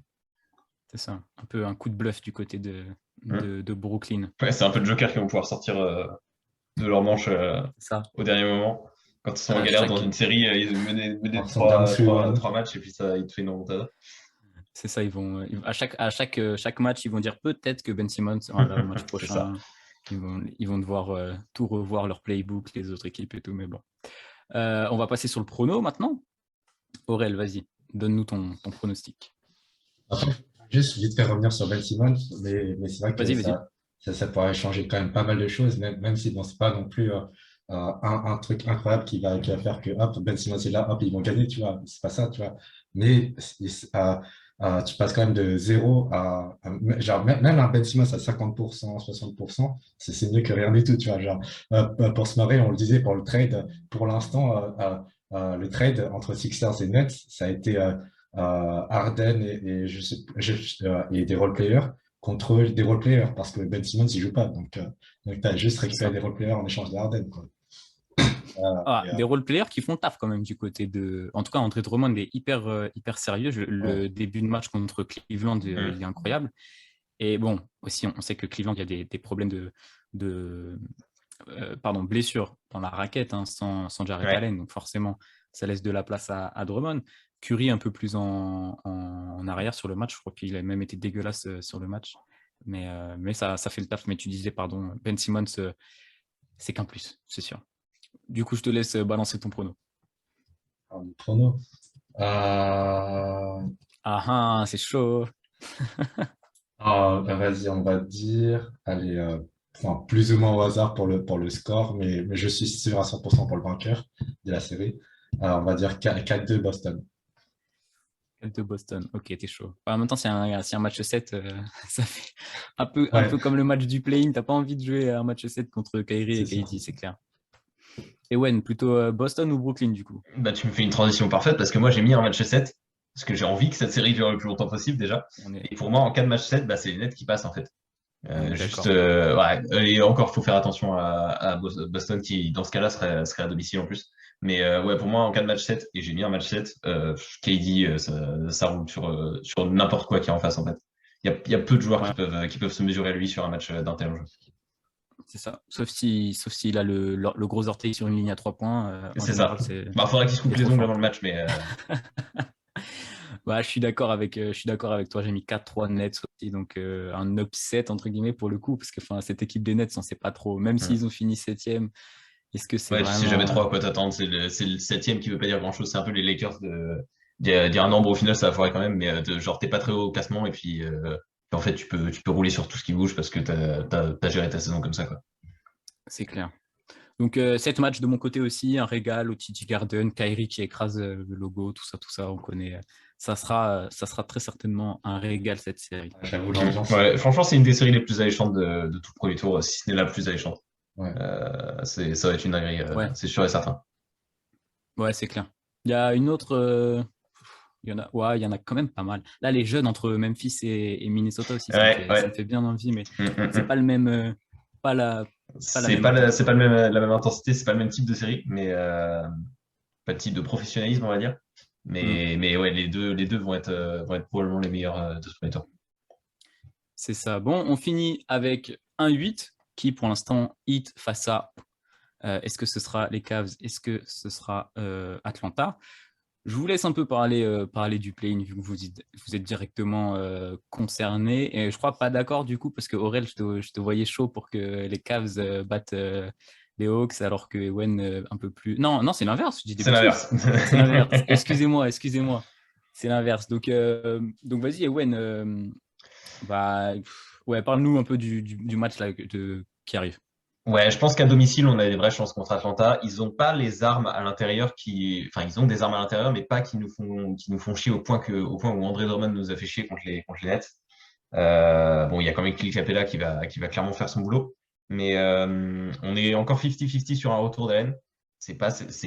C'est ça, un peu un coup de bluff du côté de Brooklyn. Ouais, c'est un peu le Joker qui vont pouvoir sortir de leur manche C'est ça. au dernier moment. Quand ils sont en À galère dans chaque, une série, ils menaient de Ils sont down 3-1. trois matchs et puis ça, ils te font une remontada. c'est ça, à chaque match, ils vont dire peut-être que Ben Simmons sera là le match C'est ça. prochain. Ils vont devoir tout revoir leur playbook, les autres équipes et tout, mais bon. On va passer sur le prono maintenant. Aurel, vas-y, donne-nous ton pronostic. Après, juste vite fait revenir sur Ben Simmons, mais c'est vrai que Vas-y. ça pourrait changer quand même pas mal de choses, même si bon, c'est pas non plus un truc incroyable qui va faire que hop, Ben Simmons est là, hop, ils vont gagner, tu vois. C'est pas ça, tu vois. Mais tu passes quand même de 0 genre, même un Ben Simmons à 50%, 60%, c'est mieux que rien du tout, tu vois. Genre, pour se marrer, on le disait pour le trade, pour l'instant, le trade entre Sixers et Nets, ça a été Harden et des role-players contre des role-players parce que Ben Simmons il joue pas. Donc tu as juste C'est récupéré ça. des role-players en échange de Harden, quoi. Des role-players qui font taf quand même du côté de. En tout cas, André Drummond est hyper sérieux. Ouais. Le début de match contre Cleveland, il est incroyable. Et bon, aussi, on sait que Cleveland, il y a des problèmes de blessures dans la raquette, hein, sans Jarrett Ouais. Allen. Donc forcément, ça laisse de la place à Drummond. Curry un peu plus en arrière sur le match. Je crois qu'il a même été dégueulasse sur le match. Mais ça fait le taf. Mais tu disais, pardon, Ben Simmons, c'est qu'un plus, c'est sûr. Du coup, je te laisse balancer ton prono. Alors, le prono. Euh, Ah, c'est chaud. Vas-y, on va dire, allez, enfin, plus ou moins au hasard pour le score, mais je suis sûr à 100% pour le vainqueur de la série. Alors, on va dire 4-2 Boston. De Boston. Ok, t'es chaud. En même temps, c'est un match 7, ça fait un Ouais, peu comme le match du play-in. T'as pas envie de jouer un match 7 contre Kyrie et c'est ça. KD, c'est clair. Et Wen, plutôt Boston ou Brooklyn du coup? Bah, tu me fais une transition parfaite parce que moi, j'ai mis un match 7 parce que j'ai envie que cette série dure le plus longtemps possible déjà. On est, Et pour moi, en cas de match 7, bah, c'est les Nets qui passent en fait. on est Juste, d'accord. ouais. Et encore, faut faire attention à Boston qui, dans ce cas-là, serait à domicile en plus. Mais ouais, pour moi, en cas de match 7, et j'ai mis un match 7, KD, ça roule sur n'importe quoi qui est en face en fait. Il y a peu de joueurs Ouais, qui peuvent se mesurer à lui sur un match d'un tel jeu. c'est ça. Sauf s'il a le gros orteil sur une ligne à 3 points. En C'est ça. général, c'est Bah, faudra qu'il se il coupe est les trop ongles fort. avant le match, mais Bah, je suis d'accord avec toi. J'ai mis 4-3 Nets aussi. Donc, un upset, entre guillemets, pour le coup. Parce que enfin, cette équipe des Nets, on ne sait pas trop. Même s'ils ont fini 7e, est-ce que c'est ouais, tu sais jamais vraiment. trop à quoi t'attendre. C'est le septième qui veut pas dire grand-chose. C'est un peu les Lakers dire un nombre au final, ça va foirer quand même, mais genre t'es pas très haut au classement et puis en fait tu peux rouler sur tout ce qui bouge parce que t'as géré ta saison comme ça quoi. C'est clair. Donc, 7 matchs de mon côté aussi. Un régal au TD Garden. Kyrie qui écrase le logo. Tout ça, on connaît. Ça sera très certainement un régal cette série. J'avoue, l'ambiance. Ouais, franchement, c'est une des séries les plus alléchantes de tout le premier tour, si ce n'est la plus alléchante. Ouais. Ça va être une dinguerie, Ouais, c'est sûr et certain. ouais, c'est clair. Il y a une autre. Il y en a quand même pas mal. Là, les jeunes entre Memphis et Minnesota aussi, Ouais, ça me ouais. fait bien envie, mais Mm, mm, c'est mm. pas le même, pas la, pas la même ambiance, C'est quoi. pas le même, la même intensité, c'est pas le même type de série, mais pas le type de professionnalisme, on va dire. Mm, Mais ouais, les deux vont être probablement les meilleurs de ce premier tour. c'est ça. Bon, on finit avec un 8 qui, pour l'instant, Heat face à. Est-ce que ce sera les Cavs? Est-ce que ce sera Atlanta? Je vous laisse un peu parler du play-in vu que vous êtes directement concerné. Et je crois pas d'accord du coup parce que Aurel, je te voyais chaud pour que les Cavs battent les Hawks alors que Ewen un peu plus. Non, non, c'est l'inverse, je dis des C'est bêtises. l'inverse. C'est l'inverse. Excusez-moi. C'est l'inverse. Donc vas-y, Ewen, ouais, parle-nous un peu du match là, qui arrive. Ouais, je pense qu'à domicile, on a des vraies chances contre Atlanta. Ils ont pas les armes à l'intérieur enfin, ils ont des armes à l'intérieur, mais pas qui nous font chier au point où André Drummond nous a fait chier contre les Nets. Bon, il y a quand même Clint Capella qui va clairement faire son boulot, mais on est encore 50-50 sur un retour d'Allen. C'est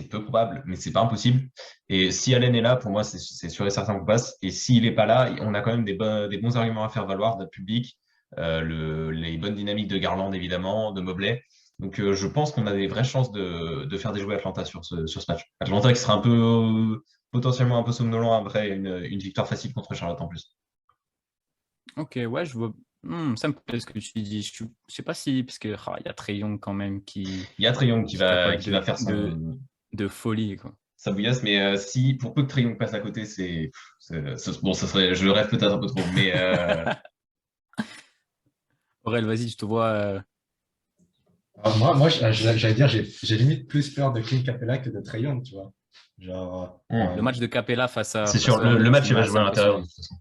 peu probable, mais c'est pas impossible. Et si Allen est là, pour moi, c'est sûr et certain qu'on passe. Et s'il est pas là, on a quand même des bons arguments à faire valoir de notre public, les bonnes dynamiques de Garland évidemment, de Mobley. Donc je pense qu'on a des vraies chances de faire déjouer Atlanta sur ce match. Atlanta qui sera un peu potentiellement un peu somnolent après une victoire facile contre Charlotte en plus. Ok, ouais, je vois. Ça me plaît ce que tu dis. Je sais pas si, parce que il y a Trae Young quand même Il y a Trae Young qui est capable qui va faire de folie, quoi. sa bouillasse, mais si pour peu que Trae Young passe à côté, bon, ça serait, je rêve peut-être un peu trop, mais Aurel, vas-y, je te vois. Alors, j'allais dire, j'ai limite plus peur de Clint Capella que de Trae Young, tu vois. Genre, Le match de Capella c'est face sûr, aux le Hornets, match il il va m'a jouer assez à l'intérieur de impressionné. toute façon.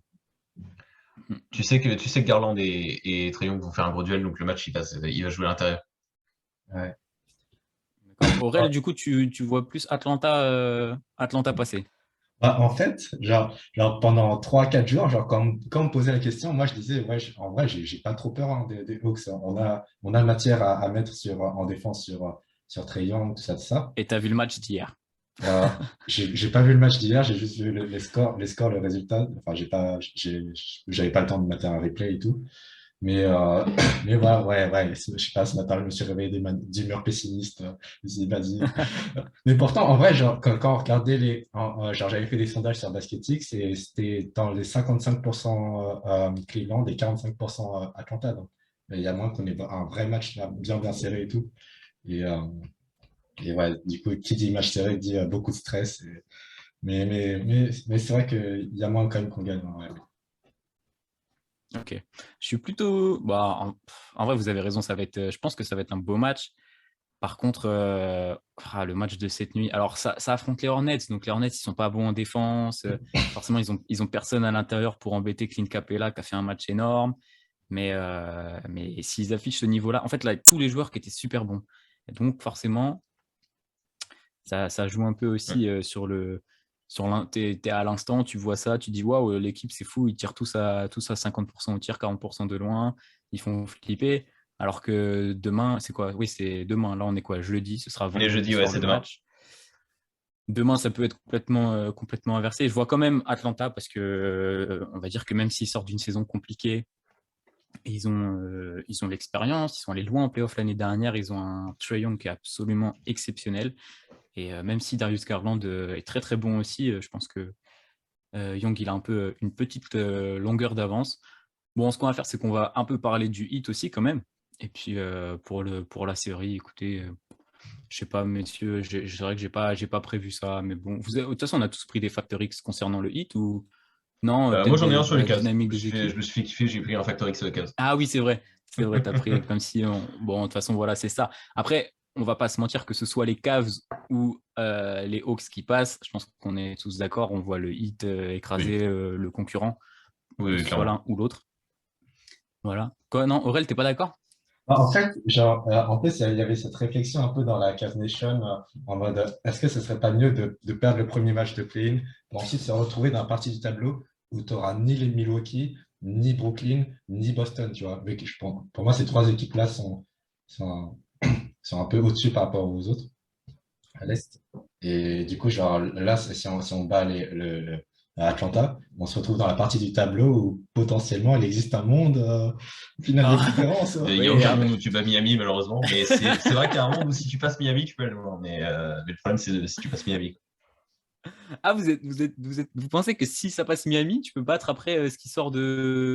Mm. Tu sais que Garland et Trae Young vont faire un gros duel, donc le match il va jouer à l'intérieur. ouais. D'accord. Aurel, du coup, tu vois plus Atlanta passer. Bah, en fait, genre pendant 3 4 jours, genre quand on me posait la question, moi je disais, ouais, en vrai, j'ai pas trop peur hein, des Hawks, hein. On a matière à mettre en défense sur Trae Young, tout ça, tout ça. Et tu as vu le match d'hier. Euh, j'ai pas vu le match d'hier, j'ai juste vu les scores, le résultat. Enfin, j'avais pas le temps de mettre un replay et tout. Mais, mais ouais, je sais pas, ce matin, je me suis réveillé d'humeur pessimiste. Je me suis dit, vas-y. Mais pourtant, en vrai, genre, quand on regardait genre, j'avais fait des sondages sur BasketX et c'était dans les 55% Cleveland et 45% Atlanta. Donc, il y a moins qu'on ait un vrai match là, bien serré et tout. Et, euh, et ouais, du coup, qui dit match serré dit beaucoup de stress. Mais c'est vrai qu'il y a moins quand même qu'on gagne. Ouais. Ok. Je suis plutôt. Bah, en vrai, vous avez raison, je pense que ça va être un beau match. Par contre, le match de cette nuit, alors ça affronte les Hornets, donc les Hornets, ils sont pas bons en défense. Forcément, ils ont personne à l'intérieur pour embêter Clint Capella qui a fait un match énorme. Mais s'ils affichent ce niveau-là, en fait, là, tous les joueurs qui étaient super bons. Et donc, forcément, ça joue un peu aussi sur le. T'es à l'instant, tu vois ça, tu dis waouh, l'équipe c'est fou, ils tirent tous à 50% au tir, 40% de loin, ils font flipper. Alors que demain, c'est quoi? Oui, c'est demain. Là, on est quoi? Jeudi, ce sera On est vendredi jeudi, ouais, soir c'est le demain. match. Demain, ça peut être complètement inversé. Je vois quand même Atlanta parce que on va dire que même s'ils sortent d'une saison compliquée, ils ont l'expérience, ils sont allés loin en playoff l'année dernière, ils ont un Trae Young qui est absolument exceptionnel. Et même si Darius Garland est très très bon aussi, je pense que Young il a un peu une petite longueur d'avance. Bon, ce qu'on va faire, c'est qu'on va un peu parler du hit aussi quand même. Et puis pour la série, écoutez, je sais pas, messieurs, c'est vrai que j'ai pas prévu ça, mais bon, de toute façon, on a tous pris des facteurs X concernant le hit ou non, Moi, peut-être j'en ai un sur les la Cavs. dynamique des Je équipes. me suis fait kiffer, j'ai pris un factor X sur les Cavs. Ah oui, c'est vrai, t'as pris comme si bon, de toute façon, voilà, c'est ça. Après, on va pas se mentir que ce soit les Cavs ou les Hawks qui passent, je pense qu'on est tous d'accord, on voit le hit Oui, écraser le concurrent, oui, que oui, ce soit clairement. l'un ou l'autre. Voilà. Quoi, non, Aurel, t'es pas d'accord? En fait, genre, en plus, il y avait cette réflexion un peu dans la Cave Nation en mode est-ce que ce serait pas mieux de perdre le premier match de play-in pour ensuite se retrouver dans la partie du tableau où tu n'auras ni les Milwaukee, ni Brooklyn, ni Boston, tu vois. Pour moi, ces trois équipes-là sont, sont un peu au-dessus par rapport aux autres à l'Est. Et du coup, genre, là, si on bat Atlanta, on se retrouve dans la partie du tableau où potentiellement il existe un monde finale de Ah, conférence. Il n'y a oui, aucun ah, monde où tu bats Miami, malheureusement. Mais c'est vrai qu'il y a un monde où si tu passes Miami, tu peux aller loin. Mais le problème, c'est si tu passes Miami. ah, vous pensez que si ça passe Miami, tu peux battre après ce qui sort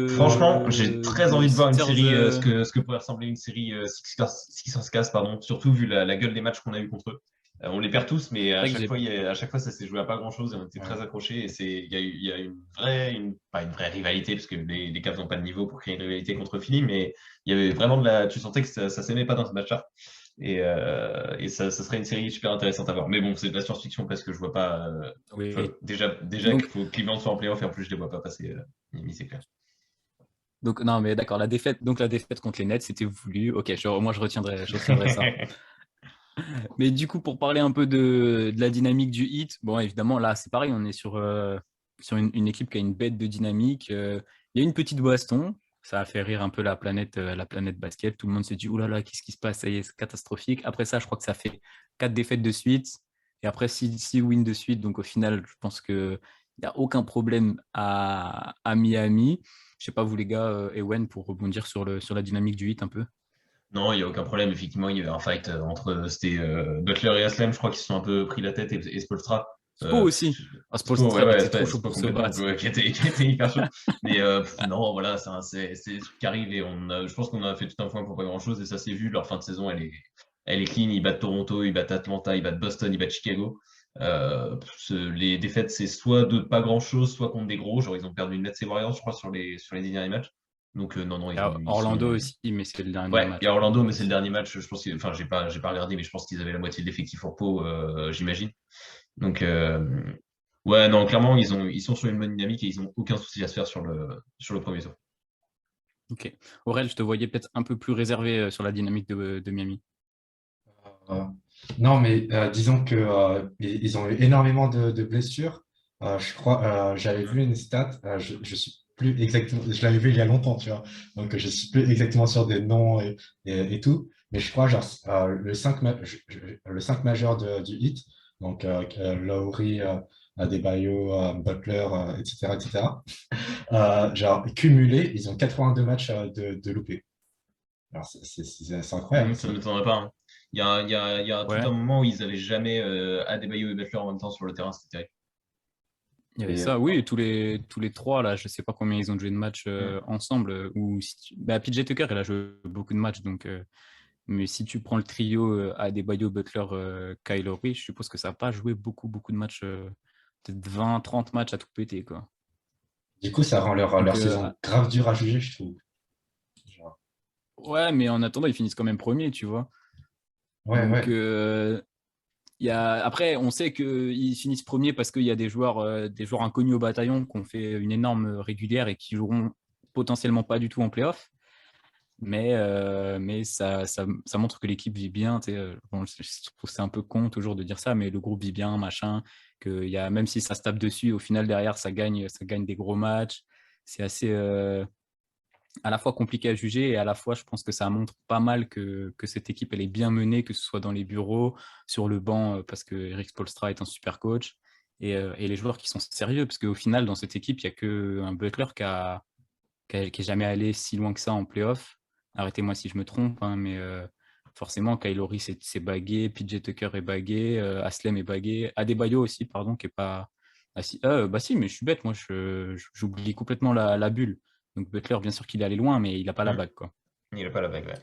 Franchement, j'ai très de envie de voir une Sixers. série, ce que pourrait ressembler une série Sixers Cavs, pardon, surtout vu la gueule des matchs qu'on a eu contre eux. On les perd tous, mais C'est à vrai que chaque j'ai. fois, à chaque fois, ça s'est joué à pas grand-chose et on était Ouais. très accrochés. Et il y a pas une vraie rivalité, parce que les Cavs n'ont pas de niveau pour créer une rivalité contre Philly, mais il y avait vraiment tu sentais que ça s'aimait pas dans ce match-là. Et ça serait une série super intéressante à voir. Mais bon, c'est de la science-fiction parce que je vois pas. Oui. Déjà qu'il Donc, faut que Cleveland soit en playoff et en plus, je les vois pas passer Miami, c'est clair. non, mais d'accord, la défaite contre les Nets, c'était voulu. Ok, moi, je retiendrai ça. Mais du coup, pour parler un peu de la dynamique du hit, bon, évidemment, là, c'est pareil, on est sur une équipe qui a une bête de dynamique. Il y a une petite baston, ça a fait rire un peu la planète basket. Tout le monde s'est dit, oulala, qu'est-ce qui se passe? Ça y est, c'est catastrophique. Après ça, je crois que ça fait 4 défaites de suite. Et après, 6 wins de suite. Donc, au final, je pense qu'il n'y a aucun problème à Miami. Je sais pas, vous les gars, Ewen, pour rebondir sur la dynamique du hit un peu. Non, il n'y a aucun problème. Effectivement, il y avait un fight c'était Butler et Aslem, je crois qu'ils se sont un peu pris la tête et Spoelstra. Spo aussi. Ah, Spo, ouais, Spoelstra, il ouais, était trop chaud Spo pour se complètement, battre. qui était hyper chaud. Mais non, voilà, c'est des trucs qui arrivent et je pense qu'on a fait tout un point pour pas grand-chose et ça s'est vu. Leur fin de saison, elle est clean. Ils battent Toronto, ils battent Atlanta, ils battent Boston, ils battent Chicago. Les défaites, c'est soit de pas grand-chose, soit contre des gros. Genre, ils ont perdu Nets et Warriors, je crois, sur les 10 derniers matchs. Donc, non, non, Il y a ils Orlando sont. aussi, mais c'est le dernier Ouais, il y match a Orlando, mais c'est le aussi. dernier match. Je pense enfin, j'ai pas regardé, mais je pense qu'ils avaient la moitié de l'effectif pour Pau, j'imagine. Donc, ouais, non, clairement, ils sont sur une bonne dynamique et ils ont aucun souci à se faire sur le premier tour. Ok. Aurel, je te voyais peut-être un peu plus réservé sur la dynamique de Miami. Euh, non, mais disons que ils ont eu énormément de blessures. Je crois, j'avais vu une stat, je suis plus exactement, je l'avais vu il y a longtemps, tu vois. Donc, je suis plus exactement sûr des noms et tout. Mais je crois, genre, le 5 majeur du hit, donc Lowry, Adebayo, Butler, etc., etc., genre, cumulés, ils ont 82 matchs de loupés. Alors, c'est incroyable. Ça ne m'étonnerait pas, hein. Il y a tout Ouais, un moment où ils n'avaient jamais Adebayo et Butler en même temps sur le terrain, c'était terrible. il y avait Et, ça. Oui, tous les trois, là, je sais pas combien ils ont joué de matchs Mm. ensemble. Ou bah, PJ Tucker, il a joué beaucoup de matchs. Donc, mais si tu prends le trio Adebayo, Butler, Kyle Lowry, je suppose que ça n'a pas joué beaucoup de matchs. Peut-être 20, 30 matchs à tout péter, quoi. du coup, ça rend Donc, leur saison grave dure à juger, je trouve. Genre, ouais, mais en attendant, ils finissent quand même premiers, tu vois. ouais, Donc, ouais. après, on sait qu'ils finissent premiers parce qu'il y a des joueurs inconnus au bataillon qui ont fait une énorme régulière et qui joueront potentiellement pas du tout en playoff. Mais ça montre que l'équipe vit bien. Bon, je trouve que c'est un peu con toujours de dire ça, mais le groupe vit bien, machin. Même si ça se tape dessus, au final, derrière, ça gagne des gros matchs. C'est assez à la fois compliqué à juger et à la fois, je pense que ça montre pas mal que cette équipe, elle est bien menée, que ce soit dans les bureaux, sur le banc, parce que Eric Spoelstra est un super coach, et les joueurs qui sont sérieux, parce qu'au final, dans cette équipe, il n'y a qu'un Butler qui est jamais allé si loin que ça en playoff. Arrêtez-moi si je me trompe, hein, mais forcément, Kyle Lowry c'est bagué, PJ Tucker est bagué, Aslem est bagué, Adebayo aussi, pardon, qui est pas. Ah, si, bah si, mais je suis bête, moi, j'oublie complètement la bulle. Donc Butler, bien sûr qu'il est allé loin, mais il n'a pas la bague, quoi. Il n'a pas la bague, ouais.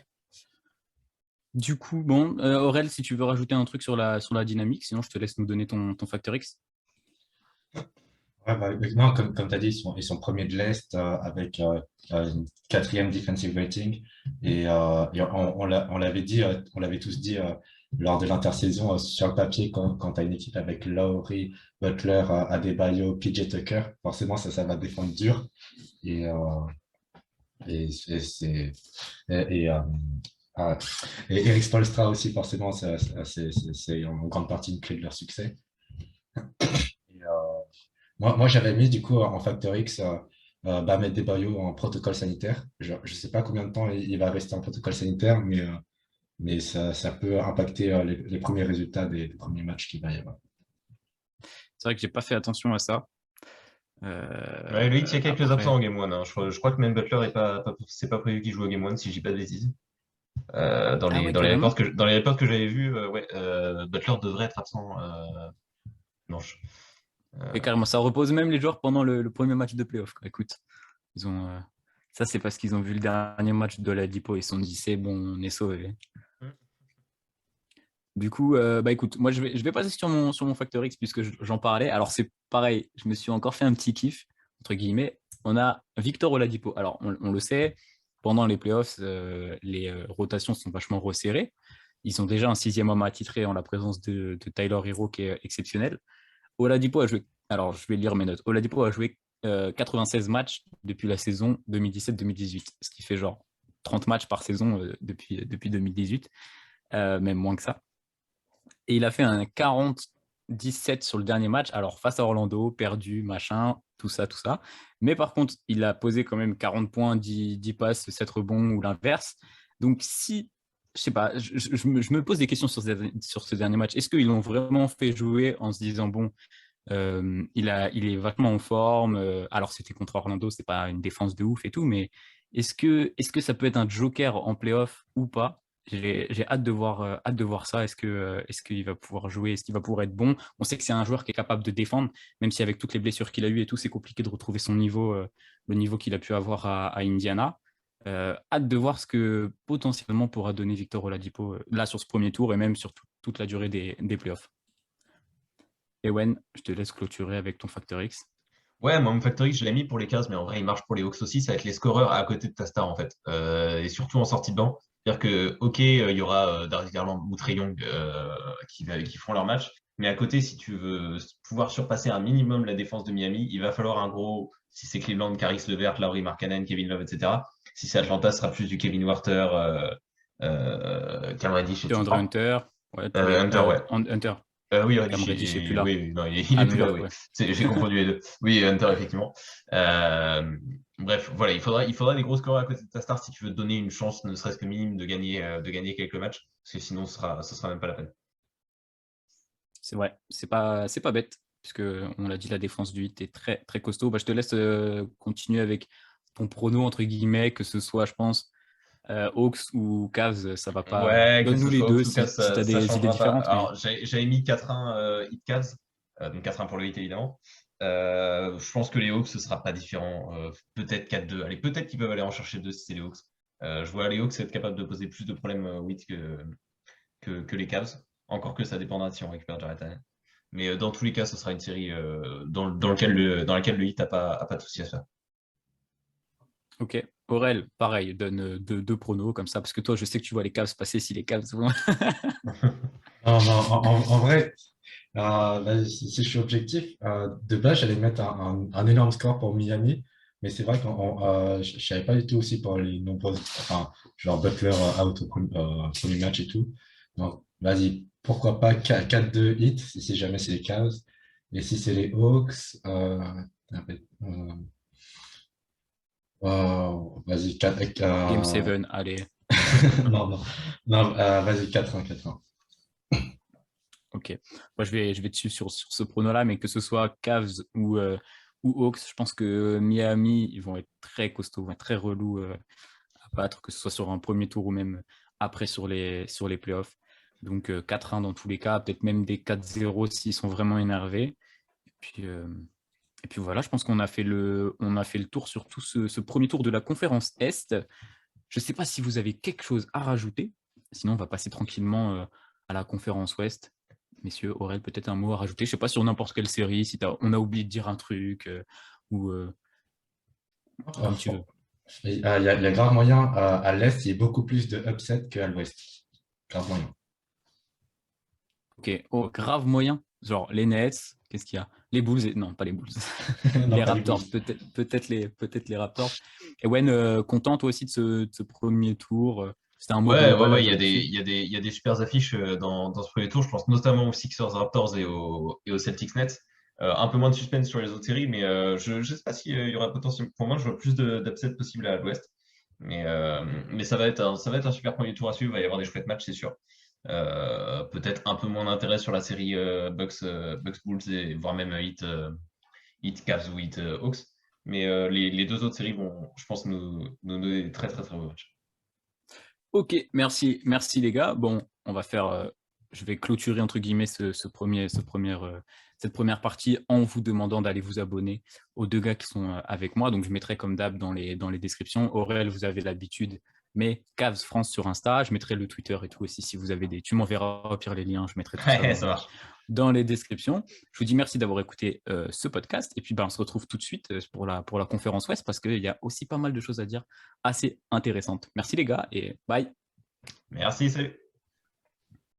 Du coup, bon, Aurel, si tu veux rajouter un truc sur la dynamique, sinon je te laisse nous donner ton facteur X. Ouais, non, comme tu as dit, ils sont premiers de l'Est avec une 4e defensive rating. Et on l'avait dit, on l'avait tous dit lors de l'intersaison sur le papier, quand tu as une équipe avec Lowry, Butler, Adebayo, PJ Tucker, forcément ça va défendre dur. Et, c'est et, et Eric Spoelstra aussi, forcément, c'est en grande partie une clé de leur succès. Et, moi, j'avais mis du coup en facteur X Bam Adebayo en protocole sanitaire. Je ne sais pas combien de temps il va rester en protocole sanitaire, mais ça peut impacter les premiers résultats des premiers matchs qu'il va y avoir. C'est vrai que j'ai pas fait attention à ça. Ouais, Loïc, il y a quelques absents en Game 1. Hein. Je crois que même Butler c'est pas prévu qu'il joue au Game 1, si je dis pas de bêtises. Dans les reports que j'avais vus, Butler devrait être absent dimanche. Et carrément, ça repose même les joueurs pendant le premier match de playoff. Écoute, ça c'est parce qu'ils ont vu le dernier match de l'Oladipo et ils se sont dit c'est bon, on est sauvé. Du coup, bah écoute, moi je vais passer sur mon facteur X puisque j'en parlais. Alors c'est pareil, je me suis encore fait un petit kiff, entre guillemets. On a Victor Oladipo. Alors on le sait, pendant les playoffs, les rotations sont vachement resserrées. Ils ont déjà un 6e homme attitré en la présence de Tyler Hero qui est exceptionnel. Oladipo a joué, alors je vais lire mes notes. Oladipo a joué 96 matchs depuis la saison 2017-2018, ce qui fait genre 30 matchs par saison depuis 2018, même moins que ça. Et il a fait un 40-17 sur le dernier match, alors face à Orlando, perdu, machin, tout ça. Mais par contre, il a posé quand même 40 points, 10 passes, 7 rebonds ou l'inverse. Donc si, je sais pas, je me pose des questions sur ce dernier match. Est-ce qu'ils l'ont vraiment fait jouer en se disant, bon, il est vachement en forme, alors c'était contre Orlando, c'est pas une défense de ouf et tout, mais est-ce que ça peut être un joker en playoff ou pas? J'ai hâte de voir ça. Est-ce qu'il va pouvoir jouer? Est-ce qu'il va pouvoir être bon? On sait que c'est un joueur qui est capable de défendre, même si avec toutes les blessures qu'il a eues et tout, c'est compliqué de retrouver son niveau, le niveau qu'il a pu avoir à Indiana. Hâte de voir ce que potentiellement pourra donner Victor Oladipo là sur ce premier tour et même sur toute la durée des playoffs. Ewen, je te laisse clôturer avec ton facteur X. Ouais, moi, mon factor X, je l'ai mis pour les Cavs, mais en vrai, il marche pour les Hawks aussi. Ça va être les scoreurs à côté de ta star, en fait. Et surtout en sortie de banc. C'est-à-dire que, OK, il y aura Darius Garland ou Trae Young qui feront leur match. Mais à côté, si tu veux pouvoir surpasser un minimum la défense de Miami, il va falloir un gros, si c'est Cleveland, Caris LeVert, Lauri Markkanen, Kevin Love, etc. Si c'est Atlanta, ce sera plus du Kevin Huerter, Cam Reddish, etc. Hunter. Ouais, Hunter, ouais. Hunter. Oui, Cam Reddish n'est plus là. Oui, non, il est plus là, oui. J'ai confondu les deux. Oui, Hunter, effectivement. Bref, voilà, il faudra des gros scores à côté de ta star si tu veux te donner une chance, ne serait-ce que minime, de gagner quelques matchs, parce que sinon, ce sera même pas la peine. C'est vrai, c'est pas bête, puisque on l'a dit, la défense du 8 est très, très costaud. Bah, je te laisse continuer avec ton prono, entre guillemets, que ce soit, je pense, Hawks ou Cavs, ça va pas. Ouais, donne-nous les deux si tu as des idées différentes. Alors, j'avais mis 4-1 Heat Cavs, donc 4-1 pour le Heat, évidemment. Je pense que les Hawks, ce sera pas différent. Peut-être 4-2. Allez, peut-être qu'ils peuvent aller en chercher 2 si c'est les Hawks. Je vois les Hawks être capables de poser plus de problèmes au Heat que les Cavs. Encore que ça dépendra si on récupère Jarrett Allen. Mais dans tous les cas, ce sera une série dans laquelle le Heat n'a pas de souci à se faire. Ok. Aurel, pareil, donne deux pronos comme ça, parce que toi, je sais que tu vois les Cavs passer si les Cavs vont. Non, en vrai, si je suis objectif, de base, j'allais mettre un énorme score pour Miami, Mais c'est vrai que je ne savais pas du tout aussi pour les nombreuses. Enfin, genre Butler out au premier match et tout. Donc, vas-y, pourquoi pas 4-2 hits si jamais c'est les Cavs. Et si c'est les Hawks, vas-y, 4. Game 7, allez. Non, non, non, vas-y, 4-1, 4-1. Ok. Moi, je vais dessus sur ce prono-là, mais que ce soit Cavs ou Hawks, je pense que Miami, ils vont être très costauds, vont être très relous à battre, que ce soit sur un premier tour ou même après sur les playoffs. Donc 4-1 dans tous les cas, peut-être même des 4-0 s'ils sont vraiment énervés. Et puis voilà, je pense qu'on a fait le tour sur tout ce premier tour de la conférence Est. Je ne sais pas si vous avez quelque chose à rajouter. Sinon, on va passer tranquillement à la conférence Ouest. Messieurs, Aurel, peut-être un mot à rajouter. Je ne sais pas sur n'importe quelle série, si on a oublié de dire un truc ou comme tu veux. Il y a grave moyen à l'Est, il y a beaucoup plus de upset qu'à l'Ouest. Grave moyen. Ok, oh, grave moyen. Genre les Nets, qu'est-ce qu'il y a? Les Bulls, non, pas les Bulls. Non, Les pas les Raptors, Bulls. peut-être les Raptors. Et Wen, content toi aussi de ce premier tour. C'était un mot Ouais, global à il y dire a des, dessus. il y a des, il y a des super affiches dans ce premier tour. Je pense notamment aux Sixers Raptors et aux Celtics Nets. Un peu moins de suspense sur les autres séries, mais je ne sais pas s'il y aura potentiel. Pour moi, je vois plus d'upsets possible à l'Ouest. Mais ça va être un super premier tour à suivre. Il va y avoir des chouettes matchs, c'est sûr. Peut-être un peu moins d'intérêt sur la série Bucks Bulls et voire même Heat Cavs ou Heat Hawks. Mais les deux autres séries vont, je pense, nous donner des très très très beaux matchs. Ok, merci les gars. Bon, on va faire. Je vais clôturer entre guillemets cette première partie en vous demandant d'aller vous abonner aux deux gars qui sont avec moi. Donc je mettrai comme d'hab dans les descriptions. Aurel, vous avez l'habitude, mais Cavs France sur Insta. Je mettrai le Twitter et tout aussi si vous avez des. Tu m'enverras au pire les liens. Je mettrai tout ça Ouais, ça marche. dans les descriptions. Je vous dis merci d'avoir écouté ce podcast. Et puis on se retrouve tout de suite pour la conférence Ouest parce qu'il y a aussi pas mal de choses à dire assez intéressantes. Merci les gars et bye. Merci, salut.